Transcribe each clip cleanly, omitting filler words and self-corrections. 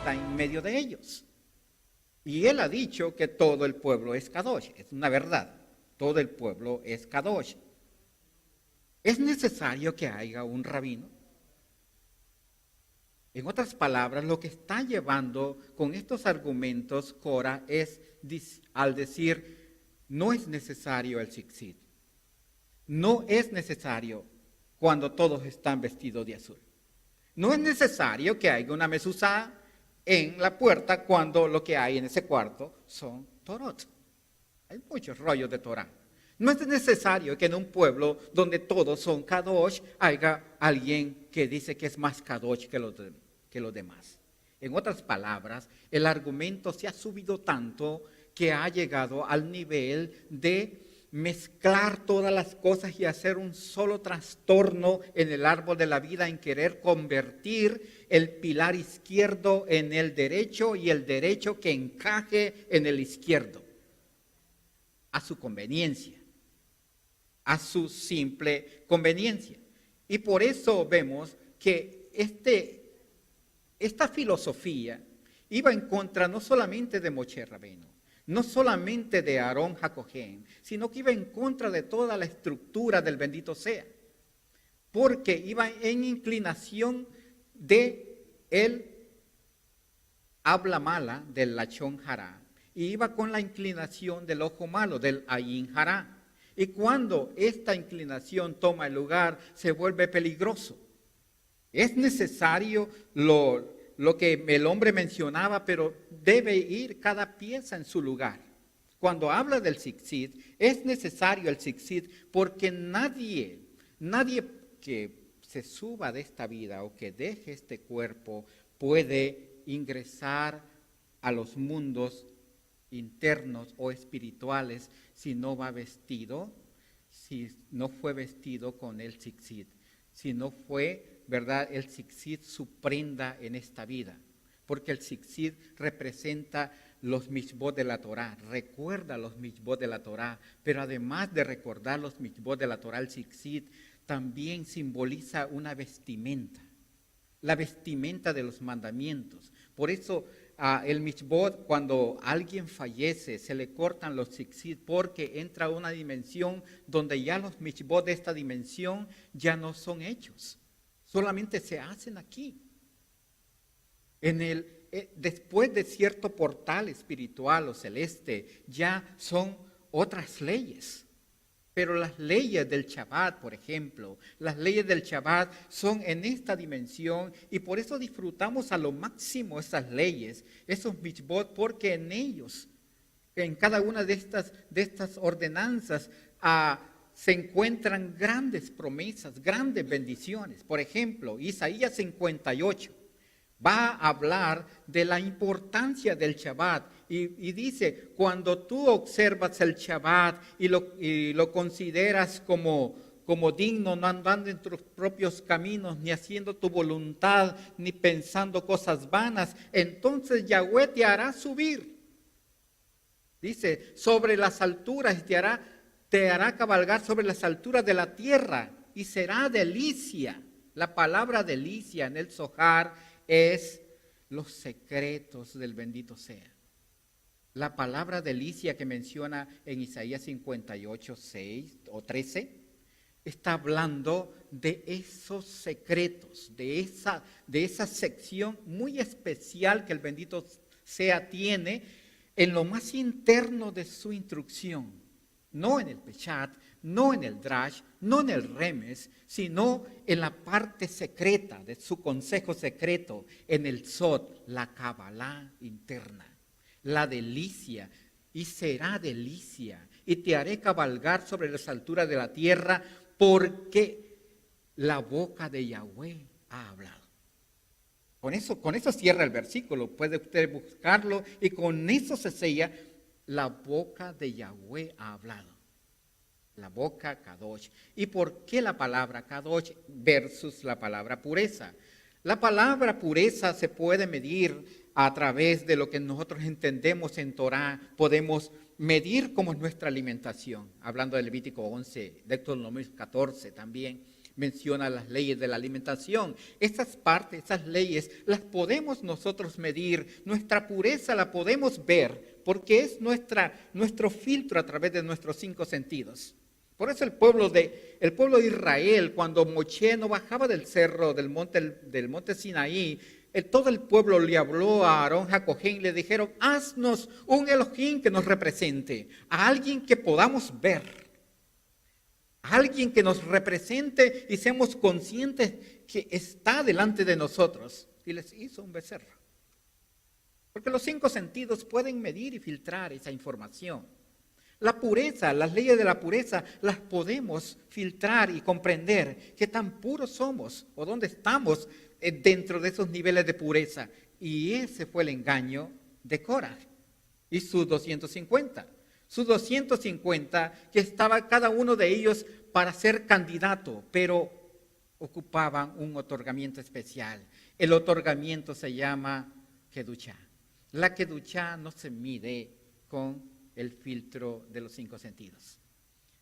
está en medio de ellos. Y él ha dicho que todo el pueblo es Kadosh. Es una verdad. Todo el pueblo es Kadosh. ¿Es necesario que haya un rabino? En otras palabras, lo que está llevando con estos argumentos Cora es al decir, no es necesario el tzitzit. No es necesario cuando todos están vestidos de azul. No es necesario que haya una mezuzá en la puerta cuando lo que hay en ese cuarto son Torot. Hay muchos rollos de Torah. No es necesario que en un pueblo donde todos son Kadosh haya alguien que dice que es más Kadosh que los demás. En otras palabras, el argumento se ha subido tanto que ha llegado al nivel de mezclar todas las cosas y hacer un solo trastorno en el árbol de la vida, en querer convertir el pilar izquierdo en el derecho y el derecho que encaje en el izquierdo, a su conveniencia, a su simple conveniencia. Y por eso vemos que esta filosofía iba en contra no solamente de Moshe Rabbeinu, no solamente de Aarón Hakohen, sino que iba en contra de toda la estructura del bendito sea, porque iba en inclinación de él habla mala del lachón hará, y iba con la inclinación del ojo malo, del ayin hará. Y cuando esta inclinación toma el lugar, se vuelve peligroso. Es necesario lo que el hombre mencionaba, pero debe ir cada pieza en su lugar. Cuando habla del tzitzit, es necesario el tzitzit porque nadie que se suba de esta vida o que deje este cuerpo puede ingresar a los mundos internos o espirituales si no va vestido, si no fue vestido con el tzitzit, si no fue, ¿verdad?, el tzitzit su prenda en esta vida, porque el tzitzit representa los mitzvot de la Torah, recuerda los mitzvot de la Torah, pero además de recordar los mitzvot de la Torah, el tzitzit también simboliza una vestimenta, la vestimenta de los mandamientos. Por eso el mitzvot, cuando alguien fallece, se le cortan los tzitzit porque entra a una dimensión donde ya los mitzvot de esta dimensión ya no son hechos. Solamente se hacen aquí. Después de cierto portal espiritual o celeste, ya son otras leyes. Pero las leyes del Shabbat, por ejemplo, las leyes del Shabbat son en esta dimensión y por eso disfrutamos a lo máximo esas leyes, esos mitzvot, porque en ellos, en cada una de estas ordenanzas, se encuentran grandes promesas, grandes bendiciones. Por ejemplo, Isaías 58 va a hablar de la importancia del Shabbat y dice, cuando tú observas el Shabbat y lo consideras como digno, no andando en tus propios caminos, ni haciendo tu voluntad, ni pensando cosas vanas, entonces Yahweh te hará subir. Dice, sobre las alturas te hará cabalgar sobre las alturas de la tierra y será delicia. La palabra delicia en el Zohar es los secretos del bendito sea. La palabra delicia que menciona en Isaías 58, 6 o 13, está hablando de esos secretos, de esa sección muy especial que el bendito sea tiene en lo más interno de su instrucción. No en el Peshat, no en el Drash, no en el Remes, sino en la parte secreta de su consejo secreto, en el Sod, la Kabbalah interna, la delicia, y será delicia, y te haré cabalgar sobre las alturas de la tierra, porque la boca de Yahweh ha hablado. Con eso cierra el versículo, puede usted buscarlo, y con eso se sella, la boca de Yahweh ha hablado. La boca Kadosh. ¿Y por qué la palabra Kadosh versus la palabra pureza? La palabra pureza se puede medir a través de lo que nosotros entendemos en Torah. Podemos medir cómo es nuestra alimentación, hablando de Levítico 11, Deuteronomio 14 también. Menciona las leyes de la alimentación. Esas partes, esas leyes, las podemos nosotros medir. Nuestra pureza la podemos ver porque es nuestro filtro a través de nuestros 5 sentidos. Por eso el pueblo de Israel, cuando Moisés no bajaba del cerro, del monte Sinaí, todo el pueblo le habló a Aarón Jacojén y le dijeron: haznos un Elohim que nos represente, a alguien que podamos ver. Alguien que nos represente y seamos conscientes que está delante de nosotros. Y les hizo un becerro. Porque los 5 sentidos pueden medir y filtrar esa información. La pureza, las leyes de la pureza, las podemos filtrar y comprender qué tan puros somos o dónde estamos dentro de esos niveles de pureza. Y ese fue el engaño de Cora y sus 250. Sus 250, que estaba cada uno de ellos para ser candidato, pero ocupaban un otorgamiento especial. El otorgamiento se llama Kedushá. La Kedushá no se mide con el filtro de los 5 sentidos.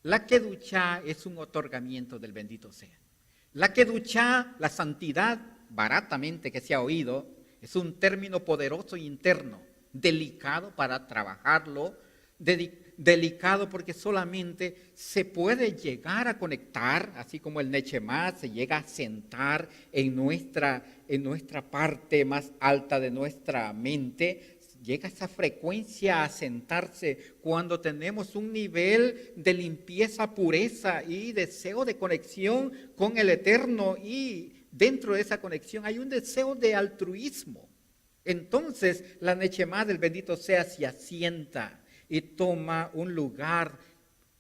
La Kedushá es un otorgamiento del bendito sea. La Kedushá, la santidad, baratamente que se ha oído, es un término poderoso e interno, delicado para trabajarlo, delicado porque solamente se puede llegar a conectar, así como el Nechemá se llega a sentar en nuestra parte más alta de nuestra mente. Llega esa frecuencia a sentarse cuando tenemos un nivel de limpieza, pureza y deseo de conexión con el Eterno, y dentro de esa conexión hay un deseo de altruismo. Entonces la Nechemá del bendito sea se asienta y toma un lugar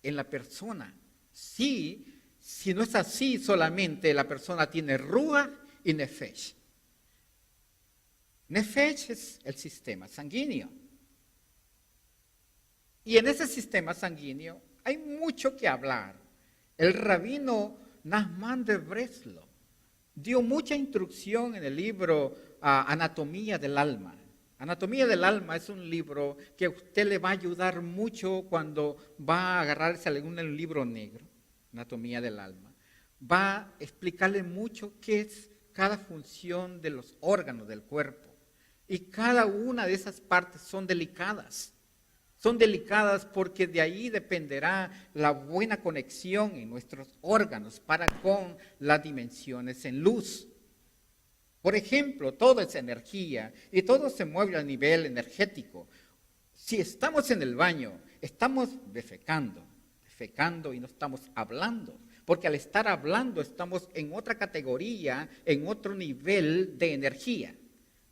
en la persona. Si no es así, solamente la persona tiene Ruach y Nefesh. Nefesh es el sistema sanguíneo. Y en ese sistema sanguíneo hay mucho que hablar. El rabino Nachman de Breslov dio mucha instrucción en el libro Anatomía del Alma. Anatomía del Alma es un libro que a usted le va a ayudar mucho cuando va a agarrarse a un libro negro, Anatomía del Alma. Va a explicarle mucho qué es cada función de los órganos del cuerpo. Y cada una de esas partes son delicadas. Son delicadas porque de ahí dependerá la buena conexión en nuestros órganos para con las dimensiones en luz. Por ejemplo, todo es energía y todo se mueve a nivel energético. Si estamos en el baño, estamos defecando y no estamos hablando. Porque al estar hablando estamos en otra categoría, en otro nivel de energía.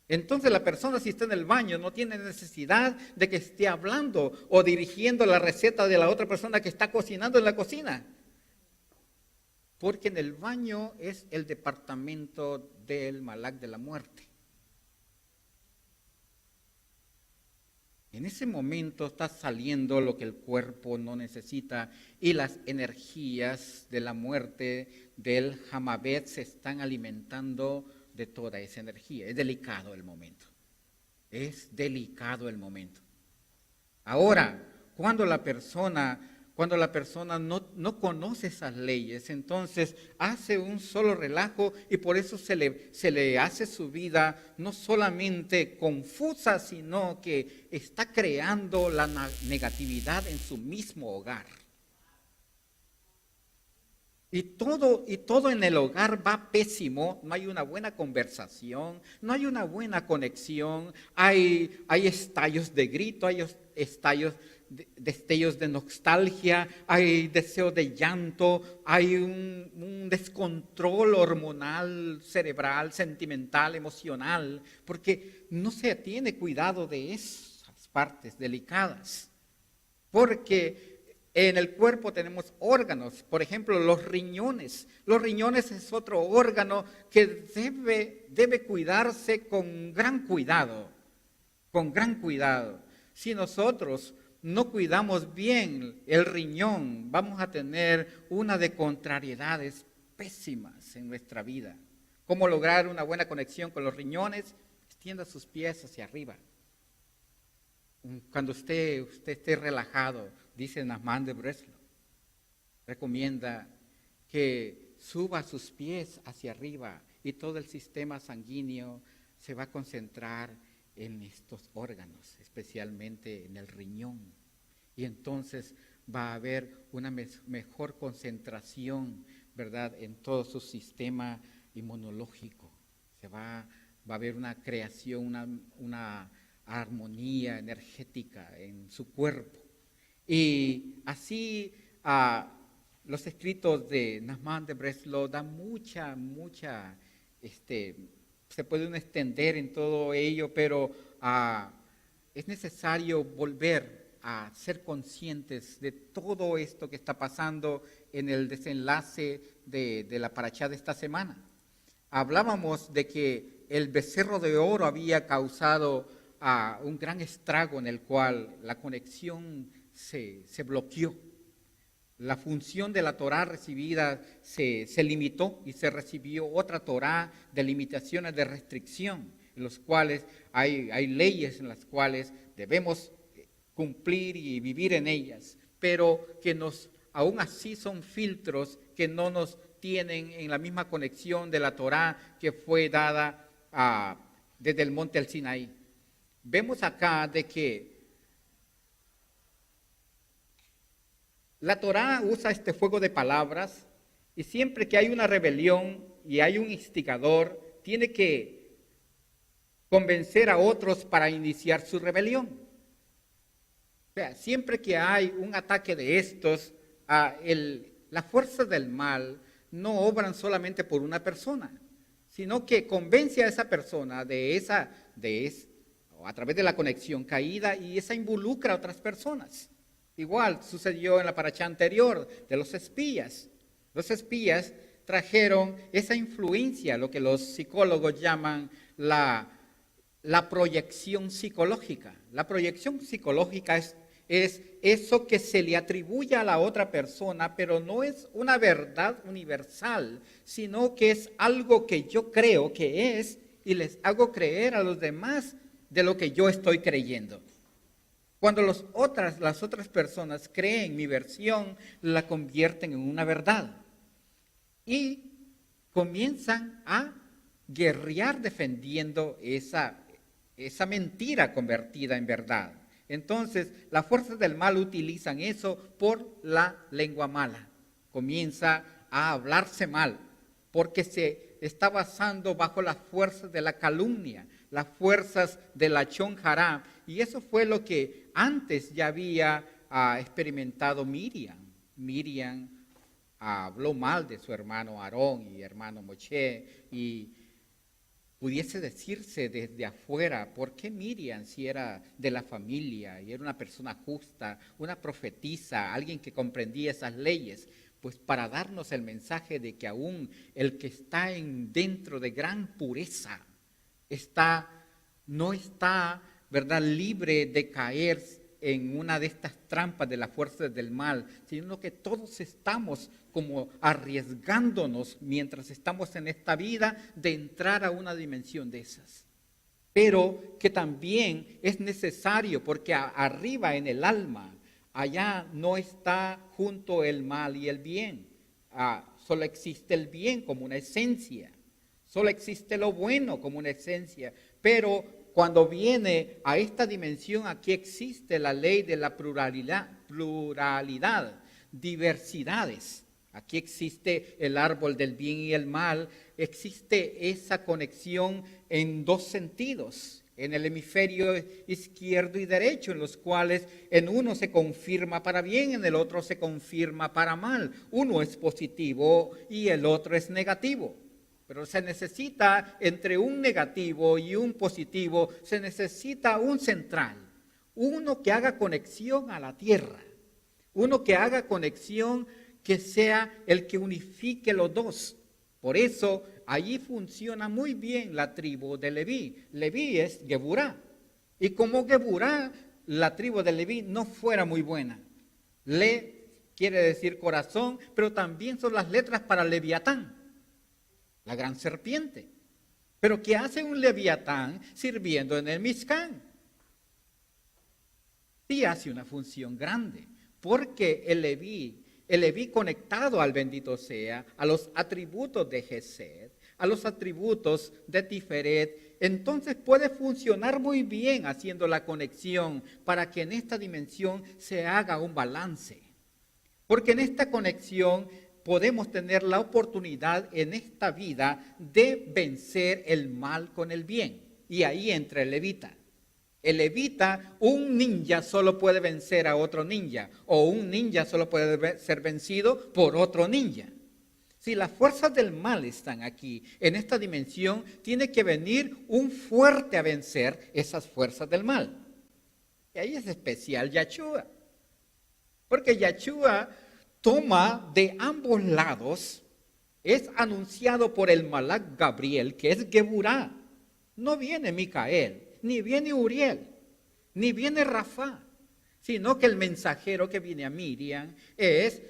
Entonces la persona, si está en el baño, no tiene necesidad de que esté hablando o dirigiendo la receta de la otra persona que está cocinando en la cocina. Porque en el baño es el departamento del malak de la muerte. En ese momento está saliendo lo que el cuerpo no necesita y las energías de la muerte del Hamabet se están alimentando de toda esa energía. Es delicado el momento. Es delicado el momento. Ahora, cuando la persona no conoce esas leyes, entonces hace un solo relajo y por eso se le hace su vida no solamente confusa, sino que está creando la negatividad en su mismo hogar. Y todo en el hogar va pésimo, no hay una buena conversación, no hay una buena conexión, hay estallos de grito, hay destellos de nostalgia, hay deseo de llanto, hay un descontrol hormonal, cerebral, sentimental, emocional, porque no se tiene cuidado de esas partes delicadas. Porque en el cuerpo tenemos órganos, por ejemplo, los riñones. Los riñones es otro órgano que debe cuidarse con gran cuidado, con gran cuidado. Si nosotros no cuidamos bien el riñón, vamos a tener una de contrariedades pésimas en nuestra vida. ¿Cómo lograr una buena conexión con los riñones? Extienda sus pies hacia arriba. Cuando usted esté relajado, dice Nachman de Breslov, recomienda que suba sus pies hacia arriba y todo el sistema sanguíneo se va a concentrar en estos órganos, especialmente en el riñón. Y entonces va a haber una mejor concentración, ¿verdad?, en todo su sistema inmunológico. Va a haber una creación, una armonía energética en su cuerpo. Y así los escritos de Nachman de Breslau dan mucha, se puede uno extender en todo ello, pero es necesario volver a ser conscientes de todo esto que está pasando en el desenlace de la parashá de esta semana. Hablábamos de que el becerro de oro había causado un gran estrago en el cual la conexión se bloqueó. La función de la Torá recibida se limitó y se recibió otra Torá de limitaciones, de restricción, en los cuales hay leyes en las cuales debemos cumplir y vivir en ellas, pero que aún así son filtros que no nos tienen en la misma conexión de la Torá que fue dada desde el monte al Sinaí. Vemos acá de que la Torá usa este juego de palabras y siempre que hay una rebelión y hay un instigador, tiene que convencer a otros para iniciar su rebelión. O sea, siempre que hay un ataque de estos, las fuerzas del mal no obran solamente por una persona, sino que convence a esa persona a través de la conexión caída, y esa involucra a otras personas. Igual sucedió en la parashá anterior de los espías. Los espías trajeron esa influencia, lo que los psicólogos llaman la proyección psicológica. La proyección psicológica es eso que se le atribuye a la otra persona, pero no es una verdad universal, sino que es algo que yo creo que es y les hago creer a los demás de lo que yo estoy creyendo. Cuando las otras personas creen mi versión, la convierten en una verdad y comienzan a guerrear defendiendo esa mentira convertida en verdad. Entonces, las fuerzas del mal utilizan eso por la lengua mala. Comienza a hablarse mal porque se está basando bajo las fuerzas de la calumnia, las fuerzas de la Lashon Hará, y eso fue lo que antes ya había experimentado Miriam. Miriam habló mal de su hermano Aarón y hermano Moshe, y pudiese decirse desde afuera, ¿por qué Miriam, si era de la familia y era una persona justa, una profetisa, alguien que comprendía esas leyes? Pues para darnos el mensaje de que aún el que está dentro de gran pureza no está, ¿verdad?, libre de caer en una de estas trampas de las fuerzas del mal, sino que todos estamos como arriesgándonos mientras estamos en esta vida de entrar a una dimensión de esas. Pero que también es necesario, porque arriba en el alma, allá no está junto el mal y el bien. Solo existe el bien como una esencia. Solo existe lo bueno como una esencia. Pero cuando viene a esta dimensión, aquí existe la ley de la pluralidad, diversidades. Aquí existe el árbol del bien y el mal. Existe esa conexión en dos sentidos, en el hemisferio izquierdo y derecho, en los cuales en uno se confirma para bien, en el otro se confirma para mal. Uno es positivo y el otro es negativo. Pero se necesita, entre un negativo y un positivo, se necesita un central, uno que haga conexión a la tierra, uno que haga conexión que sea el que unifique los dos. Por eso, allí funciona muy bien la tribu de Leví. Leví es Geburá. Y como Geburá, la tribu de Leví no fuera muy buena. Le quiere decir corazón, pero también son las letras para Leviatán, la gran serpiente. Pero ¿qué hace un Leviatán sirviendo en el Mishkan? Sí hace una función grande, porque el Leví el Leví conectado al bendito sea, a los atributos de Gesed, a los atributos de Tiferet, entonces puede funcionar muy bien haciendo la conexión para que en esta dimensión se haga un balance. Porque en esta conexión podemos tener la oportunidad en esta vida de vencer el mal con el bien. Y ahí entra el levita. El levita, un ninja solo puede vencer a otro ninja, o un ninja solo puede ser vencido por otro ninja. Si las fuerzas del mal están aquí, en esta dimensión, tiene que venir un fuerte a vencer esas fuerzas del mal. Y ahí es especial Yahshua. Porque Yahshua toma de ambos lados, es anunciado por el Malach Gabriel, que es Geburá. No viene Micael, ni viene Uriel, ni viene Rafa, sino que el mensajero que viene a Miriam es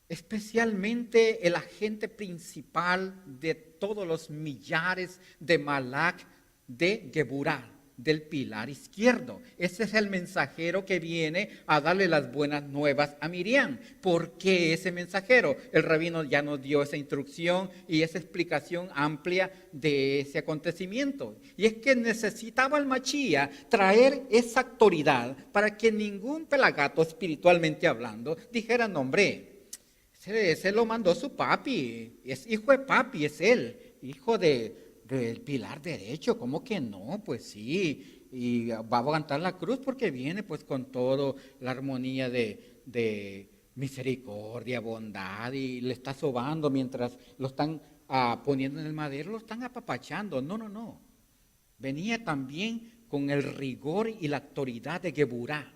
especialmente el agente principal de todos los millares de Malach de Geburá, del pilar izquierdo. Ese es el mensajero que viene a darle las buenas nuevas a Miriam. ¿Por qué ese mensajero? El rabino ya nos dio esa instrucción y esa explicación amplia de ese acontecimiento. Y es que necesitaba el Mashiach traer esa autoridad para que ningún pelagato, espiritualmente hablando, dijera, no, hombre, ese lo mandó su papi, es hijo de papi, es él, hijo del pilar derecho. ¿Cómo que no? Pues sí, y va a aguantar la cruz porque viene pues con toda la armonía de misericordia, bondad, y le está sobando mientras lo están poniendo en el madero, lo están apapachando. No. Venía también con el rigor y la autoridad de Geburá.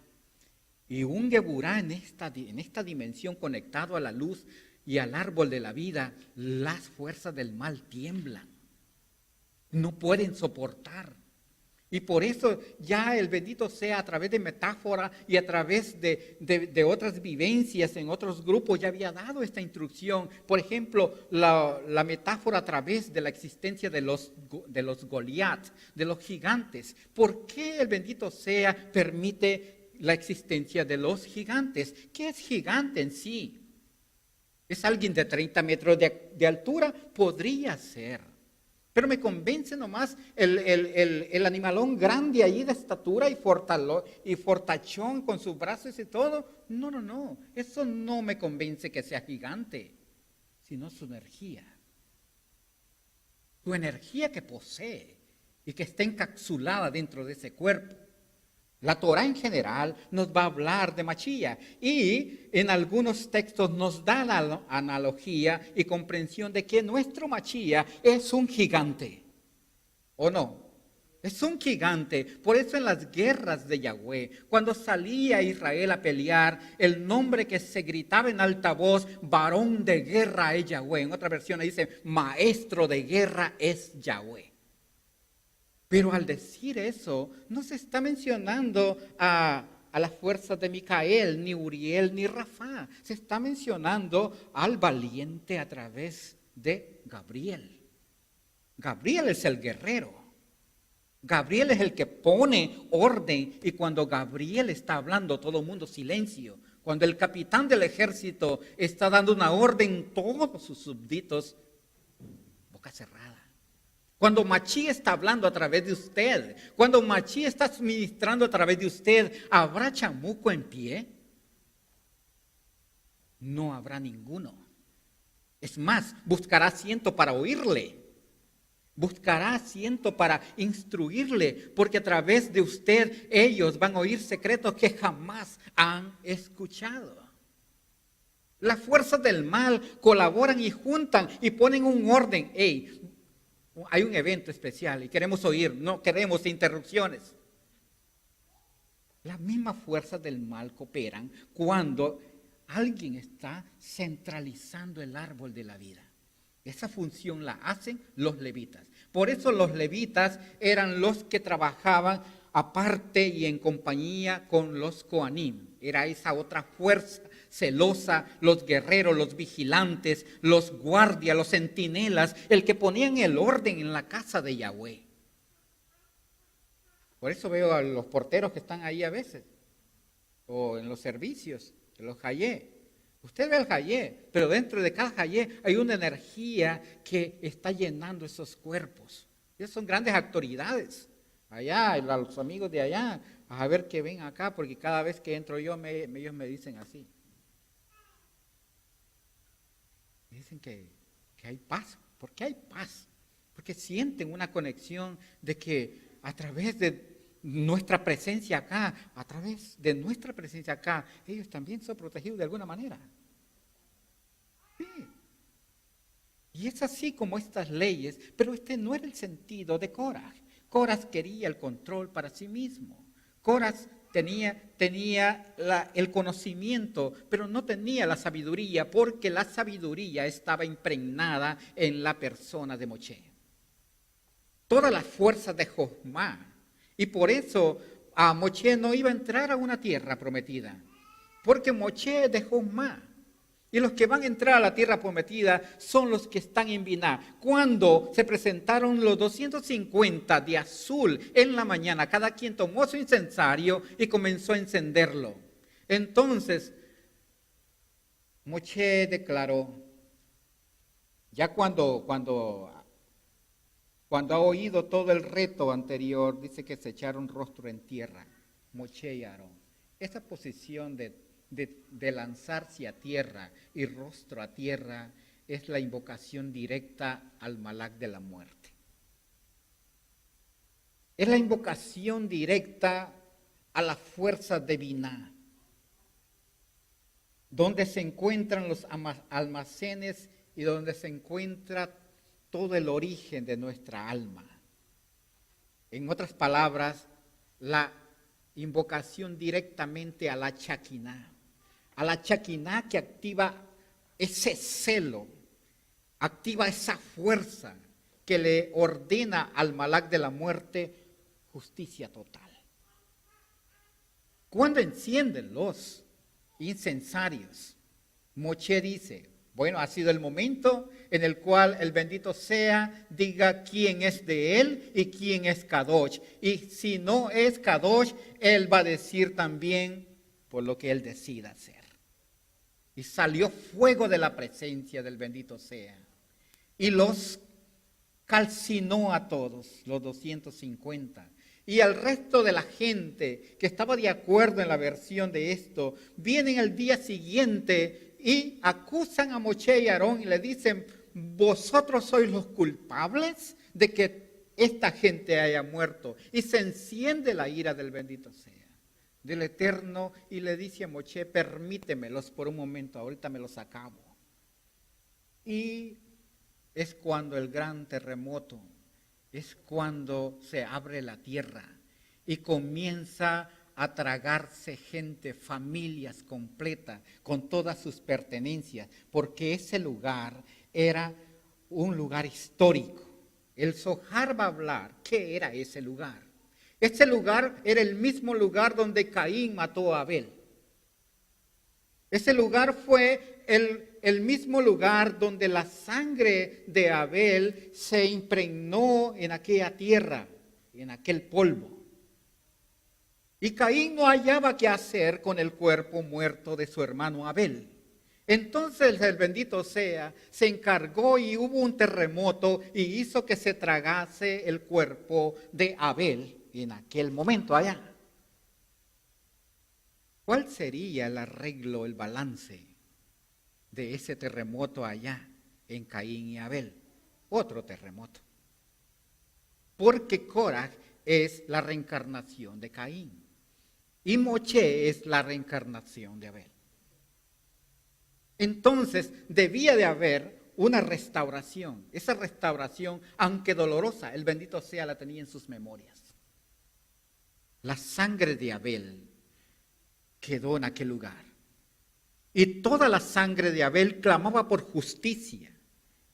Y un Geburá en esta dimensión conectado a la luz y al árbol de la vida, las fuerzas del mal tiemblan. No pueden soportar. Y por eso ya el bendito sea a través de metáfora y a través de otras vivencias en otros grupos ya había dado esta instrucción. Por ejemplo, la metáfora a través de la existencia de los Goliat, de los gigantes. ¿Por qué el bendito sea permite la existencia de los gigantes? ¿Qué es gigante en sí? ¿Es alguien de 30 metros de altura? Podría ser. Pero me convence nomás el animalón grande ahí de estatura y fortachón con sus brazos y todo. No. Eso no me convence que sea gigante, sino su energía. Su energía que posee y que está encapsulada dentro de ese cuerpo. La Torah en general nos va a hablar de Mashiach y en algunos textos nos da la analogía y comprensión de que nuestro Mashiach es un gigante, ¿o no? Es un gigante. Por eso en las guerras de Yahweh, cuando salía Israel a pelear, el nombre que se gritaba en alta voz, varón de guerra es Yahweh. En otra versión dice, maestro de guerra es Yahweh. Pero al decir eso, no se está mencionando a las fuerzas de Micael, ni Uriel, ni Rafa. Se está mencionando al valiente a través de Gabriel. Gabriel es el guerrero. Gabriel es el que pone orden. Y cuando Gabriel está hablando, todo el mundo silencio. Cuando el capitán del ejército está dando una orden, todos sus súbditos, boca cerrada. Cuando Mashiach está hablando a través de usted, cuando Mashiach está ministrando a través de usted, ¿habrá chamuco en pie? No habrá ninguno. Es más, buscará asiento para oírle. Buscará asiento para instruirle, porque a través de usted ellos van a oír secretos que jamás han escuchado. Las fuerzas del mal colaboran y juntan y ponen un orden. Hay un evento especial y queremos oír, no queremos interrupciones. Las mismas fuerzas del mal cooperan cuando alguien está centralizando el árbol de la vida. Esa función la hacen los levitas. Por eso los levitas eran los que trabajaban aparte y en compañía con los Coanim. Era esa otra fuerza celosa, los guerreros, los vigilantes, los guardias, los centinelas, el que ponían el orden en la casa de Yahweh. Por eso veo a los porteros que están ahí a veces, o en los servicios, los hayé. Usted ve el jayé, pero dentro de cada jayé hay una energía que está llenando esos cuerpos. Ellos son grandes autoridades. Allá, los amigos de allá, a ver que ven acá, porque cada vez que entro yo, ellos me dicen así. Me dicen que hay paz. ¿Por qué hay paz? Porque sienten una conexión de que a través de nuestra presencia acá, a través de nuestra presencia acá, ellos también son protegidos de alguna manera. Sí. Y es así como estas leyes, pero este no era el sentido de Coraj. Coraj quería el control para sí mismo. Coraj tenía el conocimiento, pero no tenía la sabiduría, porque la sabiduría estaba impregnada en la persona de Moché. Todas las fuerzas de Josmá. Y por eso Moché no iba a entrar a una tierra prometida, porque Moché es de Josmá. Y los que van a entrar a la tierra prometida son los que están en Biná. Cuando se presentaron los 250 de azul en la mañana, cada quien tomó su incensario y comenzó a encenderlo. Entonces, Moché declaró, ya cuando ha oído todo el reto anterior, dice que se echaron rostro en tierra, Moché y Aarón. Esa posición de lanzarse a tierra y rostro a tierra es la invocación directa al Malak de la muerte. Es la invocación directa a la fuerza divina, donde se encuentran los almacenes y donde se encuentra todo el origen de nuestra alma. En otras palabras, la invocación directamente a la Chaquiná que activa ese celo, activa esa fuerza que le ordena al Malak de la muerte justicia total. Cuando encienden los incensarios, Moché dice, bueno, ha sido el momento en el cual el bendito sea diga quién es de él y quién es Kadosh. Y si no es Kadosh, él va a decir también por lo que él decida hacer. Y salió fuego de la presencia del bendito sea. Y los calcinó a todos, los 250. Y al resto de la gente que estaba de acuerdo en la versión de esto, vienen al día siguiente y acusan a Moché y Aarón y le dicen, vosotros sois los culpables de que esta gente haya muerto. Y se enciende la ira del bendito sea, del Eterno, y le dice a Moché, permítemelos por un momento, ahorita me los acabo. Y es cuando el gran terremoto, es cuando se abre la tierra y comienza a tragarse gente, familias completas, con todas sus pertenencias, porque ese lugar era un lugar histórico. El Zohar va a hablar qué era ese lugar. Ese lugar era el mismo lugar donde Caín mató a Abel. Ese lugar fue el mismo lugar donde la sangre de Abel se impregnó en aquella tierra, en aquel polvo. Y Caín no hallaba qué hacer con el cuerpo muerto de su hermano Abel. Entonces el bendito sea, se encargó y hubo un terremoto y hizo que se tragase el cuerpo de Abel en aquel momento allá. ¿Cuál sería el arreglo, el balance de ese terremoto allá en Caín y Abel? Otro terremoto. Porque Coraj es la reencarnación de Caín y Moché es la reencarnación de Abel. Entonces debía de haber una restauración. Esa restauración, aunque dolorosa, el bendito sea la tenía en sus memorias. La sangre de Abel quedó en aquel lugar. Y toda la sangre de Abel clamaba por justicia.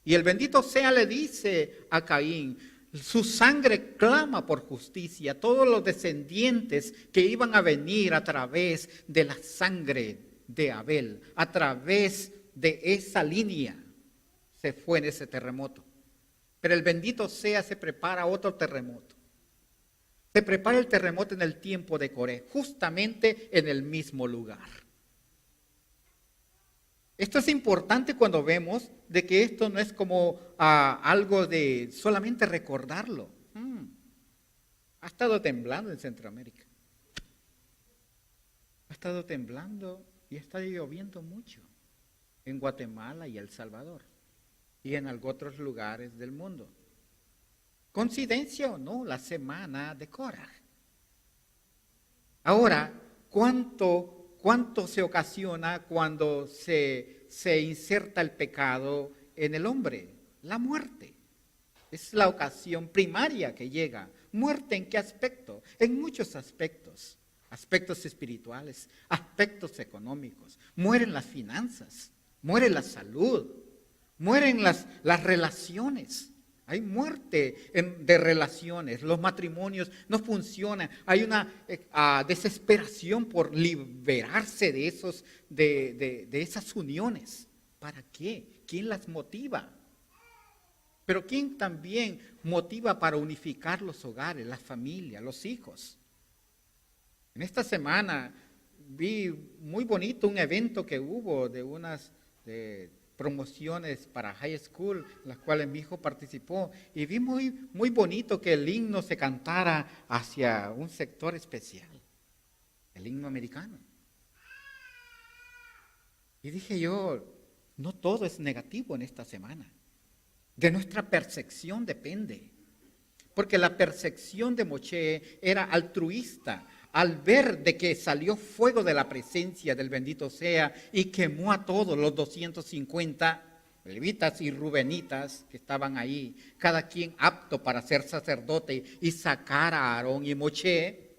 Y el bendito sea le dice a Caín, su sangre clama por justicia. Todos los descendientes que iban a venir a través de la sangre de Abel, a través de esa línea, se fue en ese terremoto. Pero el bendito sea se prepara otro terremoto. Se prepara el terremoto en el tiempo de Coré, justamente en el mismo lugar. Esto es importante cuando vemos de que esto no es como algo de solamente recordarlo. Ha estado temblando en Centroamérica. Ha estado temblando y está lloviendo mucho en Guatemala y El Salvador y en otros lugares del mundo. ¿Coincidencia o no? La semana de Korah. Ahora, ¿cuánto se ocasiona cuando se inserta el pecado en el hombre? La muerte. Es la ocasión primaria que llega. ¿Muerte en qué aspecto? En muchos aspectos. Aspectos espirituales, aspectos económicos. Mueren las finanzas, muere la salud, mueren las relaciones. Hay muerte de relaciones, los matrimonios no funcionan, hay una desesperación por liberarse de esas uniones. ¿Para qué? ¿Quién las motiva? Pero ¿quién también motiva para unificar los hogares, las familias, los hijos? En esta semana vi muy bonito un evento que hubo de unas promociones para high school, en las cuales mi hijo participó, y vi muy bonito que el himno se cantara hacia un sector especial, el himno americano. Y dije yo, no todo es negativo en esta semana. De nuestra percepción depende. Porque la percepción de Moshe era altruista. Al ver de que salió fuego de la presencia del bendito sea y quemó a todos los 250 levitas y rubenitas que estaban ahí, cada quien apto para ser sacerdote, y sacar a Aarón y Moshe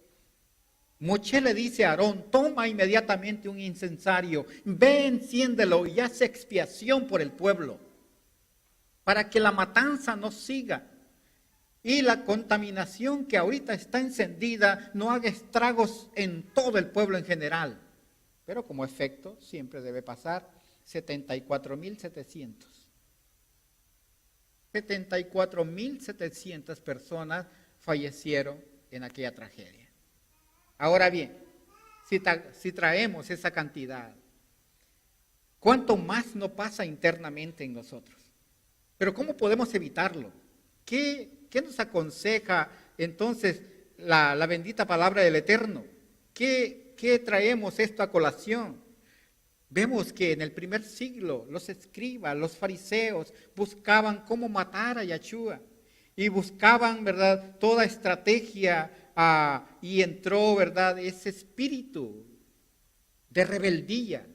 le dice a Aarón, toma inmediatamente un incensario, ve, enciéndelo y haz expiación por el pueblo, para que la matanza no siga. Y la contaminación que ahorita está encendida no haga estragos en todo el pueblo en general. Pero como efecto siempre debe pasar 74.700. 74.700 personas fallecieron en aquella tragedia. Ahora bien, si traemos esa cantidad, ¿cuánto más no pasa internamente en nosotros? Pero ¿cómo podemos evitarlo? ¿Qué nos aconseja entonces la bendita palabra del Eterno? ¿Qué traemos esto a colación? Vemos que en el primer siglo los escribas, los fariseos buscaban cómo matar a Yahshua y buscaban, ¿verdad?, toda estrategia y entró, ¿verdad?, ese espíritu de rebeldía,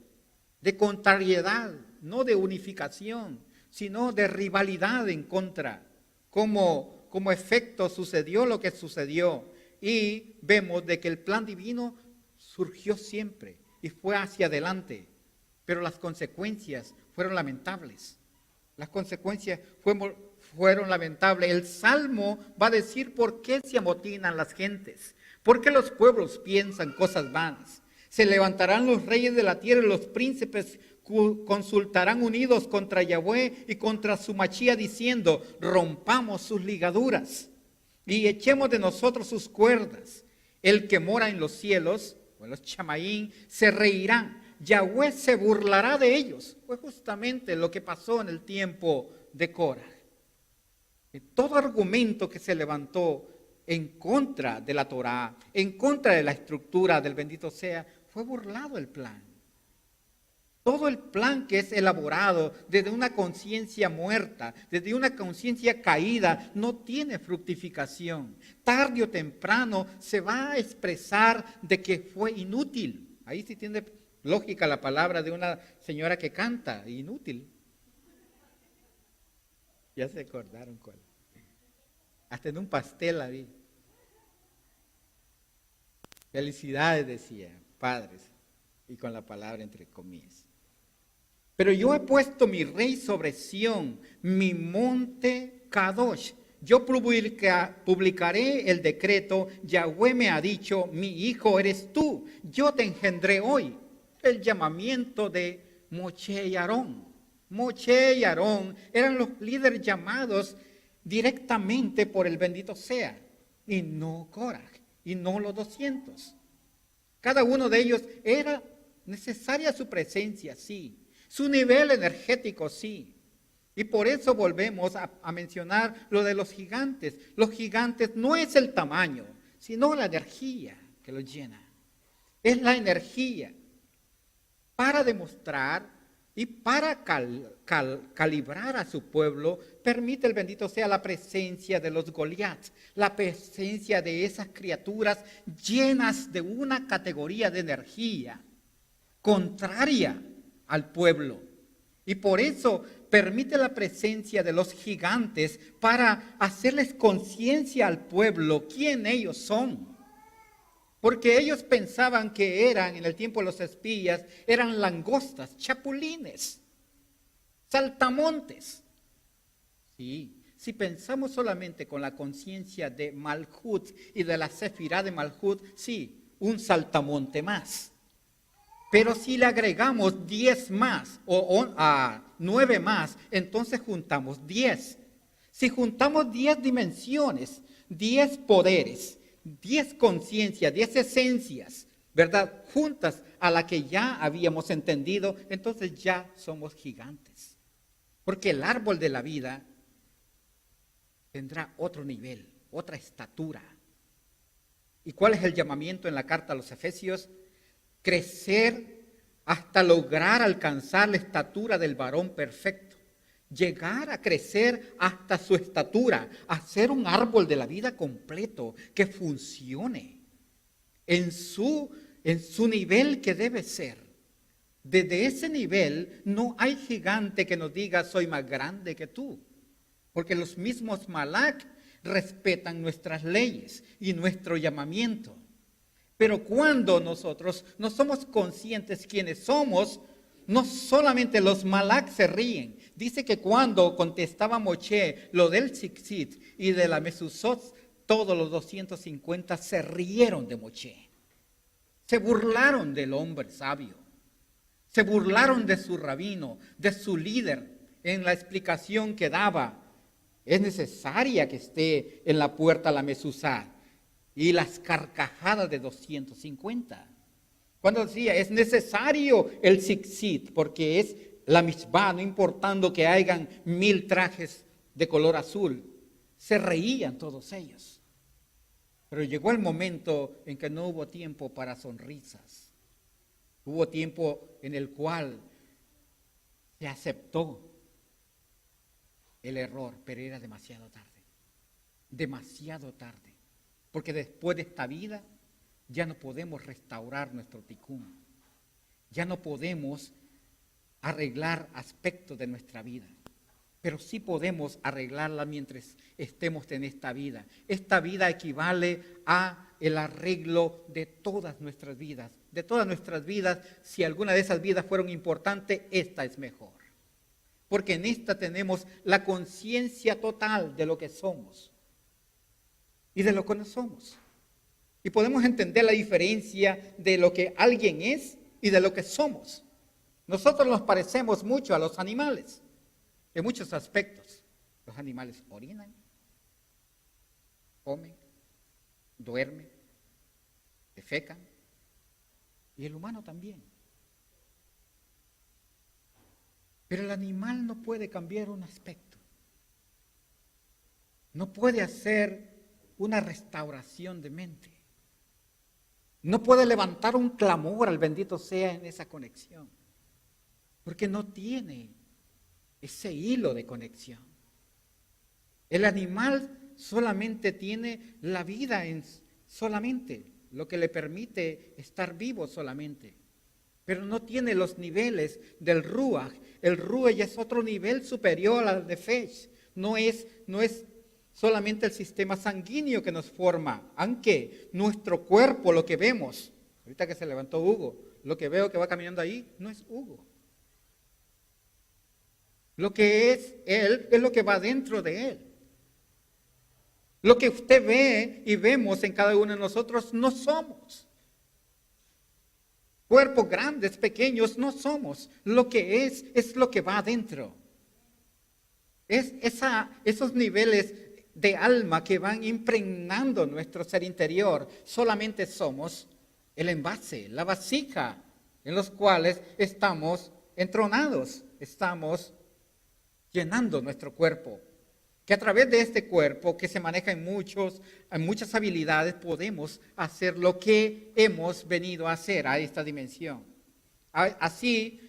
de contrariedad, no de unificación, sino de rivalidad en contra. Como efecto sucedió lo que sucedió, y vemos de que el plan divino surgió siempre y fue hacia adelante, pero las consecuencias fueron lamentables. Las consecuencias fueron lamentables. El Salmo va a decir por qué se amotinan las gentes, por qué los pueblos piensan cosas vanas. Se levantarán los reyes de la tierra y los príncipes consultarán unidos contra Yahweh y contra su Machía, diciendo, rompamos sus ligaduras y echemos de nosotros sus cuerdas. El que mora en los cielos, o en los chamaín, se reirán. Yahweh se burlará de ellos. Fue justamente lo que pasó en el tiempo de Korah. Todo argumento que se levantó en contra de la Torá, en contra de la estructura del bendito sea, fue burlado el plan. Todo el plan que es elaborado desde una conciencia muerta, desde una conciencia caída, no tiene fructificación. Tarde o temprano se va a expresar de que fue inútil. Ahí sí tiene lógica la palabra de una señora que canta, inútil. Ya se acordaron cuál. Hasta en un pastel la vi. Felicidades, decía, padres, y con la palabra entre comillas. Pero yo he puesto mi rey sobre Sión, mi monte Kadosh. Yo publicaré el decreto. Yahweh me ha dicho, mi hijo eres tú. Yo te engendré hoy. El llamamiento de Moshe y Aarón. Moshe y Aarón eran los líderes llamados directamente por el bendito sea. Y no Korah, y no los 200. Cada uno de ellos era necesaria su presencia, sí. Su nivel energético sí. Y por eso volvemos a mencionar lo de los gigantes. Los gigantes no es el tamaño, sino la energía que los llena. Es la energía para demostrar y para calibrar a su pueblo. Permite el bendito sea la presencia de los Goliaths, la presencia de esas criaturas llenas de una categoría de energía contraria al pueblo. Y por eso permite la presencia de los gigantes para hacerles conciencia al pueblo quién ellos son. Porque ellos pensaban que eran, en el tiempo de los espías, eran langostas, chapulines, saltamontes. Sí, si pensamos solamente con la conciencia de Malhut y de la Sefirá de Malhut, sí, un saltamonte más. Pero si le agregamos 10 más o 9 más, entonces juntamos 10. Si juntamos 10 dimensiones, 10 poderes, 10 conciencias, 10 esencias, ¿verdad? Juntas a la que ya habíamos entendido, entonces ya somos gigantes. Porque el árbol de la vida tendrá otro nivel, otra estatura. ¿Y cuál es el llamamiento en la carta a los Efesios? Crecer hasta lograr alcanzar la estatura del varón perfecto. Llegar a crecer hasta su estatura, a ser un árbol de la vida completo, que funcione en su nivel que debe ser. Desde ese nivel no hay gigante que nos diga soy más grande que tú. Porque los mismos Malak respetan nuestras leyes y nuestro llamamiento. Pero cuando nosotros no somos conscientes quiénes somos, no solamente los Malak se ríen. Dice que cuando contestaba Moshe lo del Tzikzit y de la Mezuzot, todos los 250 se rieron de Moshe. Se burlaron del hombre sabio. Se burlaron de su rabino, de su líder, en la explicación que daba. Es necesaria que esté en la puerta la Mezuzá. Y las carcajadas de 250. Cuando decía, es necesario el Tzikzit, porque es la mitzvah, no importando que hayan 1000 trajes de color azul. Se reían todos ellos. Pero llegó el momento en que no hubo tiempo para sonrisas. Hubo tiempo en el cual se aceptó el error, pero era demasiado tarde. Demasiado tarde. Porque después de esta vida ya no podemos restaurar nuestro tikkun. Ya no podemos arreglar aspectos de nuestra vida. Pero sí podemos arreglarla mientras estemos en esta vida. Esta vida equivale a el arreglo de todas nuestras vidas. De todas nuestras vidas, si alguna de esas vidas fueron importantes, esta es mejor. Porque en esta tenemos la conciencia total de lo que somos y de lo que no somos. Y podemos entender la diferencia de lo que alguien es y de lo que somos. Nosotros nos parecemos mucho a los animales en muchos aspectos. Los animales orinan, comen, duermen, defecan, y el humano también. Pero el animal no puede cambiar un aspecto. No puede hacer una restauración de mente. No puede levantar un clamor al bendito sea en esa conexión, porque no tiene ese hilo de conexión. El animal solamente tiene la vida solamente, lo que le permite estar vivo solamente, pero no tiene los niveles del Ruach. El Ruach ya es otro nivel superior al de Nefesh. No es solamente el sistema sanguíneo que nos forma, aunque nuestro cuerpo, lo que vemos, ahorita que se levantó Hugo, lo que veo que va caminando ahí, no es Hugo. Lo que es él es lo que va dentro de él. Lo que usted ve y vemos en cada uno de nosotros no somos. Cuerpos grandes, pequeños, no somos. Lo que es lo que va adentro. Es esos niveles de alma que van impregnando nuestro ser interior. Solamente somos el envase, la vasija en los cuales estamos entronados estamos llenando nuestro cuerpo. Que a través de este cuerpo que se maneja en muchas habilidades podemos hacer lo que hemos venido a hacer a esta dimensión. Así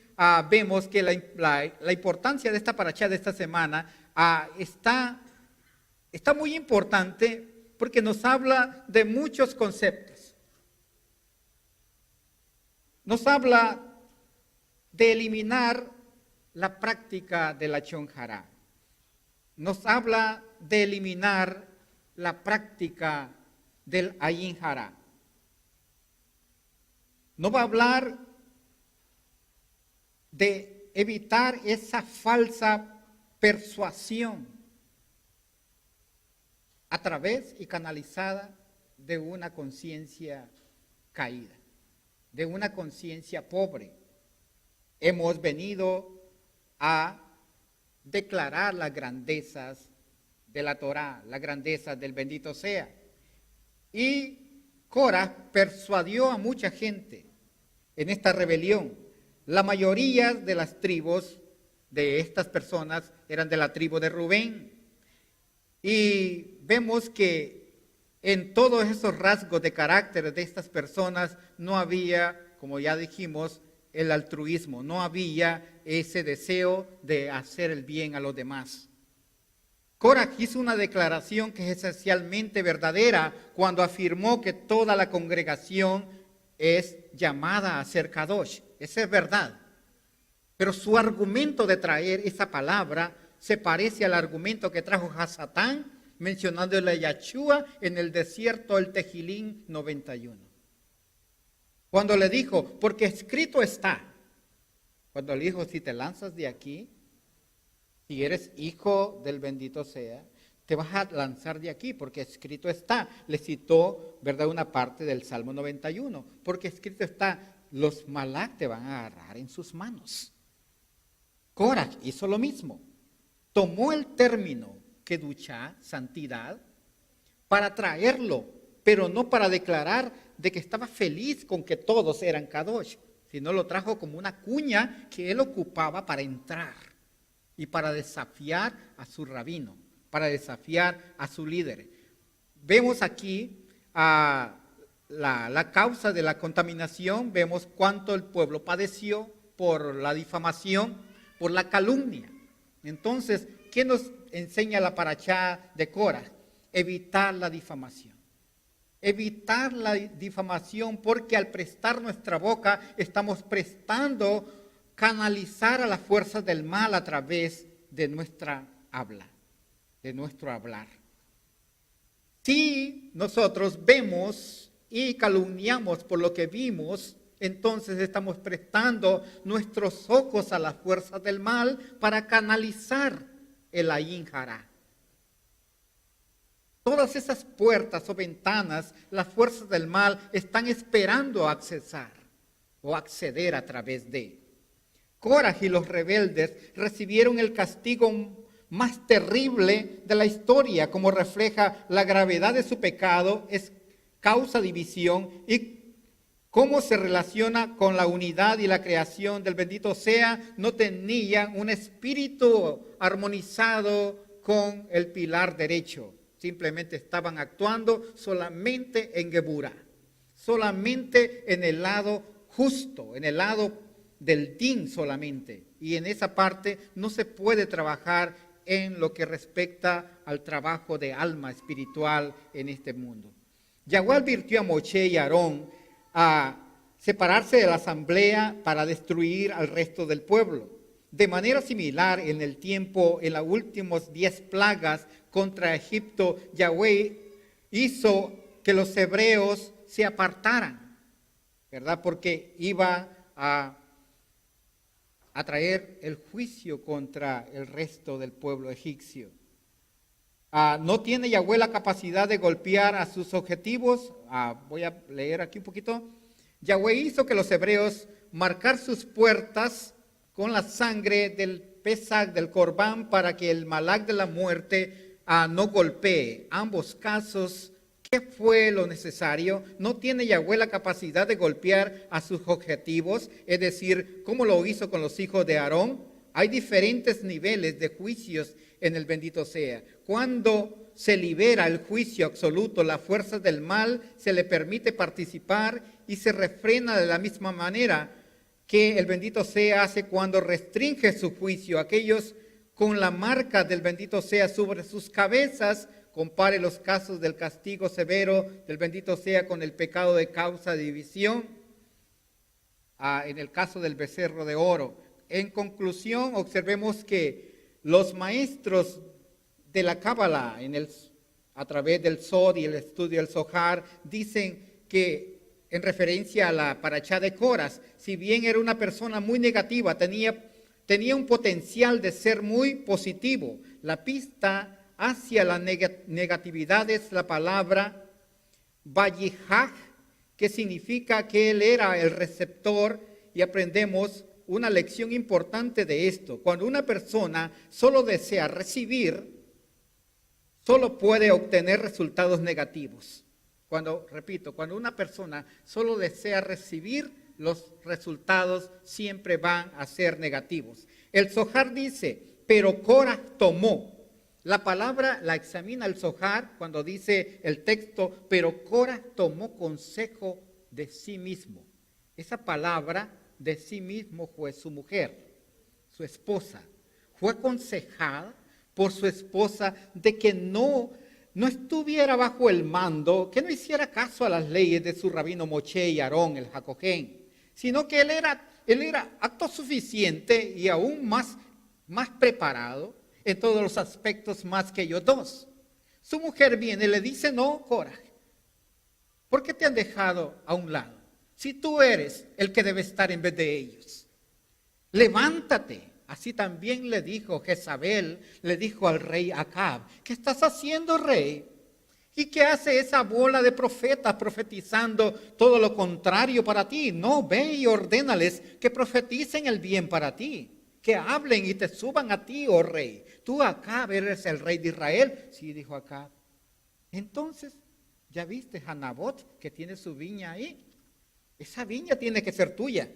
vemos que la importancia de esta parashá de esta semana está muy importante porque nos habla de muchos conceptos. Nos habla de eliminar la práctica de la Lashon Hara. Nos habla de eliminar la práctica del Ayin Hara. No va a hablar de evitar esa falsa persuasión a través y canalizada de una conciencia caída, de una conciencia pobre. Hemos venido a declarar las grandezas de la Torá, las grandezas del bendito sea. Y Coraj persuadió a mucha gente en esta rebelión. La mayoría de las tribus de estas personas eran de la tribu de Rubén. Y vemos que en todos esos rasgos de carácter de estas personas no había, como ya dijimos, el altruismo, no había ese deseo de hacer el bien a los demás. Coraj hizo una declaración que es esencialmente verdadera cuando afirmó que toda la congregación es llamada a ser Kadosh. Esa es verdad. Pero su argumento de traer esa palabra se parece al argumento que trajo Hasatán mencionándole a Yahshua en el desierto del Tejilín 91. Cuando le dijo, porque escrito está, cuando le dijo, si te lanzas de aquí, si eres hijo del bendito sea, te vas a lanzar de aquí, porque escrito está. Le citó, ¿verdad?, una parte del Salmo 91, porque escrito está, los malak te van a agarrar en sus manos. Coraj hizo lo mismo, tomó el término kedushá, santidad, para traerlo, pero no para declarar de que estaba feliz con que todos eran kadosh, sino lo trajo como una cuña que él ocupaba para entrar y para desafiar a su rabino, para desafiar a su líder. Vemos aquí la causa de la contaminación, vemos cuánto el pueblo padeció por la difamación, por la calumnia. Entonces, ¿qué nos enseña la parashá de Coraj? Evitar la difamación. Evitar la difamación porque al prestar nuestra boca estamos prestando canalizar a las fuerzas del mal a través de nuestra habla, de nuestro hablar. Si nosotros vemos y calumniamos por lo que vimos, entonces estamos prestando nuestros ojos a las fuerzas del mal para canalizar el Ayin Hara. Todas esas puertas o ventanas, las fuerzas del mal están esperando a accesar o acceder a través de. Coraj y los rebeldes recibieron el castigo más terrible de la historia, como refleja la gravedad de su pecado, es causa división y cómo se relaciona con la unidad y la creación del bendito sea, no tenían un espíritu armonizado con el pilar derecho. Simplemente estaban actuando solamente en Geburá, solamente en el lado justo, en el lado del din solamente. Y en esa parte no se puede trabajar en lo que respecta al trabajo de alma espiritual en este mundo. Yahweh advirtió a Moshe y Aarón a separarse de la asamblea para destruir al resto del pueblo. De manera similar, en las últimas 10 plagas contra Egipto, Yahweh hizo que los hebreos se apartaran, ¿verdad? Porque iba a traer el juicio contra el resto del pueblo egipcio. No tiene Yahweh la capacidad de golpear a sus objetivos. Voy a leer aquí un poquito. Yahweh hizo que los hebreos marcar sus puertas con la sangre del Pesach, del Corbán, para que el malak de la muerte no golpee. Ambos casos ¿Qué fue lo necesario? ¿No tiene Yahweh la capacidad de golpear a sus objetivos? Es decir, ¿cómo lo hizo con los hijos de Aarón? Hay diferentes niveles de juicios en el bendito sea. Cuando se libera el juicio absoluto, las fuerzas del mal, se le permite participar y se refrena de la misma manera que el bendito sea hace cuando restringe su juicio. Aquellos con la marca del bendito sea sobre sus cabezas. Compare los casos del castigo severo del bendito sea con el pecado de causa de división, en el caso del becerro de oro. En conclusión, observemos que los maestros de la Cábala a través del Sod y el estudio del Zohar dicen que en referencia a la parashá de Coras, si bien era una persona muy negativa, tenía un potencial de ser muy positivo. La pista hacia la negatividad es la palabra Vayihaj, que significa que él era el receptor, y aprendemos una lección importante de esto. Cuando una persona solo desea recibir, solo puede obtener resultados negativos. Cuando una persona solo desea recibir, los resultados siempre van a ser negativos. El Zohar dice, pero Coraj tomó. La palabra la examina el Zohar cuando dice el texto, pero Coraj tomó consejo de sí mismo. Esa palabra de sí mismo fue su mujer, su esposa. Fue aconsejada por su esposa de que no estuviera bajo el mando, que no hiciera caso a las leyes de su rabino Moshe y Aarón, el Jacojén, sino que él era acto suficiente y aún más preparado en todos los aspectos más que ellos dos. Su mujer viene y le dice, no, Coraj, ¿por qué te han dejado a un lado? Si tú eres el que debe estar en vez de ellos, levántate. Así también le dijo Jezabel, le dijo al rey Acab, ¿qué estás haciendo, rey? ¿Y qué hace esa bola de profetas profetizando todo lo contrario para ti? No, ve y ordénales que profeticen el bien para ti, que hablen y te suban a ti, oh rey. Tú, Acab, eres el rey de Israel. Sí, dijo Acab. Entonces, ¿ya viste a Nabot que tiene su viña ahí? Esa viña tiene que ser tuya.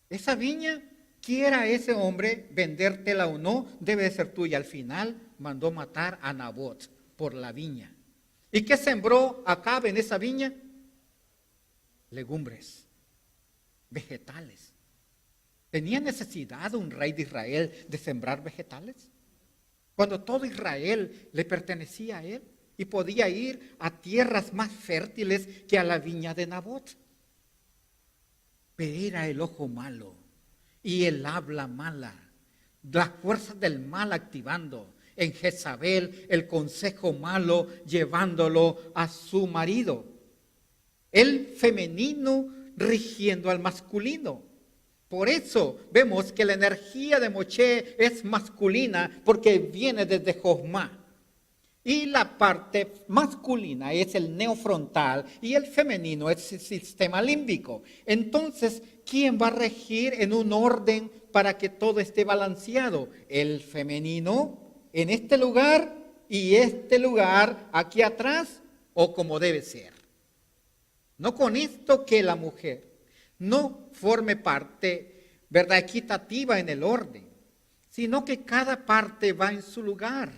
Esa viña, quiera ese hombre vendértela o no, debe de ser tuya. Al final mandó matar a Nabot por la viña. ¿Y qué sembró Acab en esa viña? Legumbres, vegetales. ¿Tenía necesidad un rey de Israel de sembrar vegetales? Cuando todo Israel le pertenecía a él y podía ir a tierras más fértiles que a la viña de Nabot. Pero era el ojo malo y el habla mala, las fuerzas del mal activando en Jezabel el consejo malo, llevándolo a su marido. El femenino rigiendo al masculino. Por eso vemos que la energía de Moshe es masculina porque viene desde Josmá. Y la parte masculina es el neofrontal y el femenino es el sistema límbico. Entonces, ¿quién va a regir en un orden para que todo esté balanceado? El femenino en este lugar y este lugar aquí atrás, o como debe ser. No con esto que la mujer no forme parte, ¿verdad?, equitativa en el orden, sino que cada parte va en su lugar.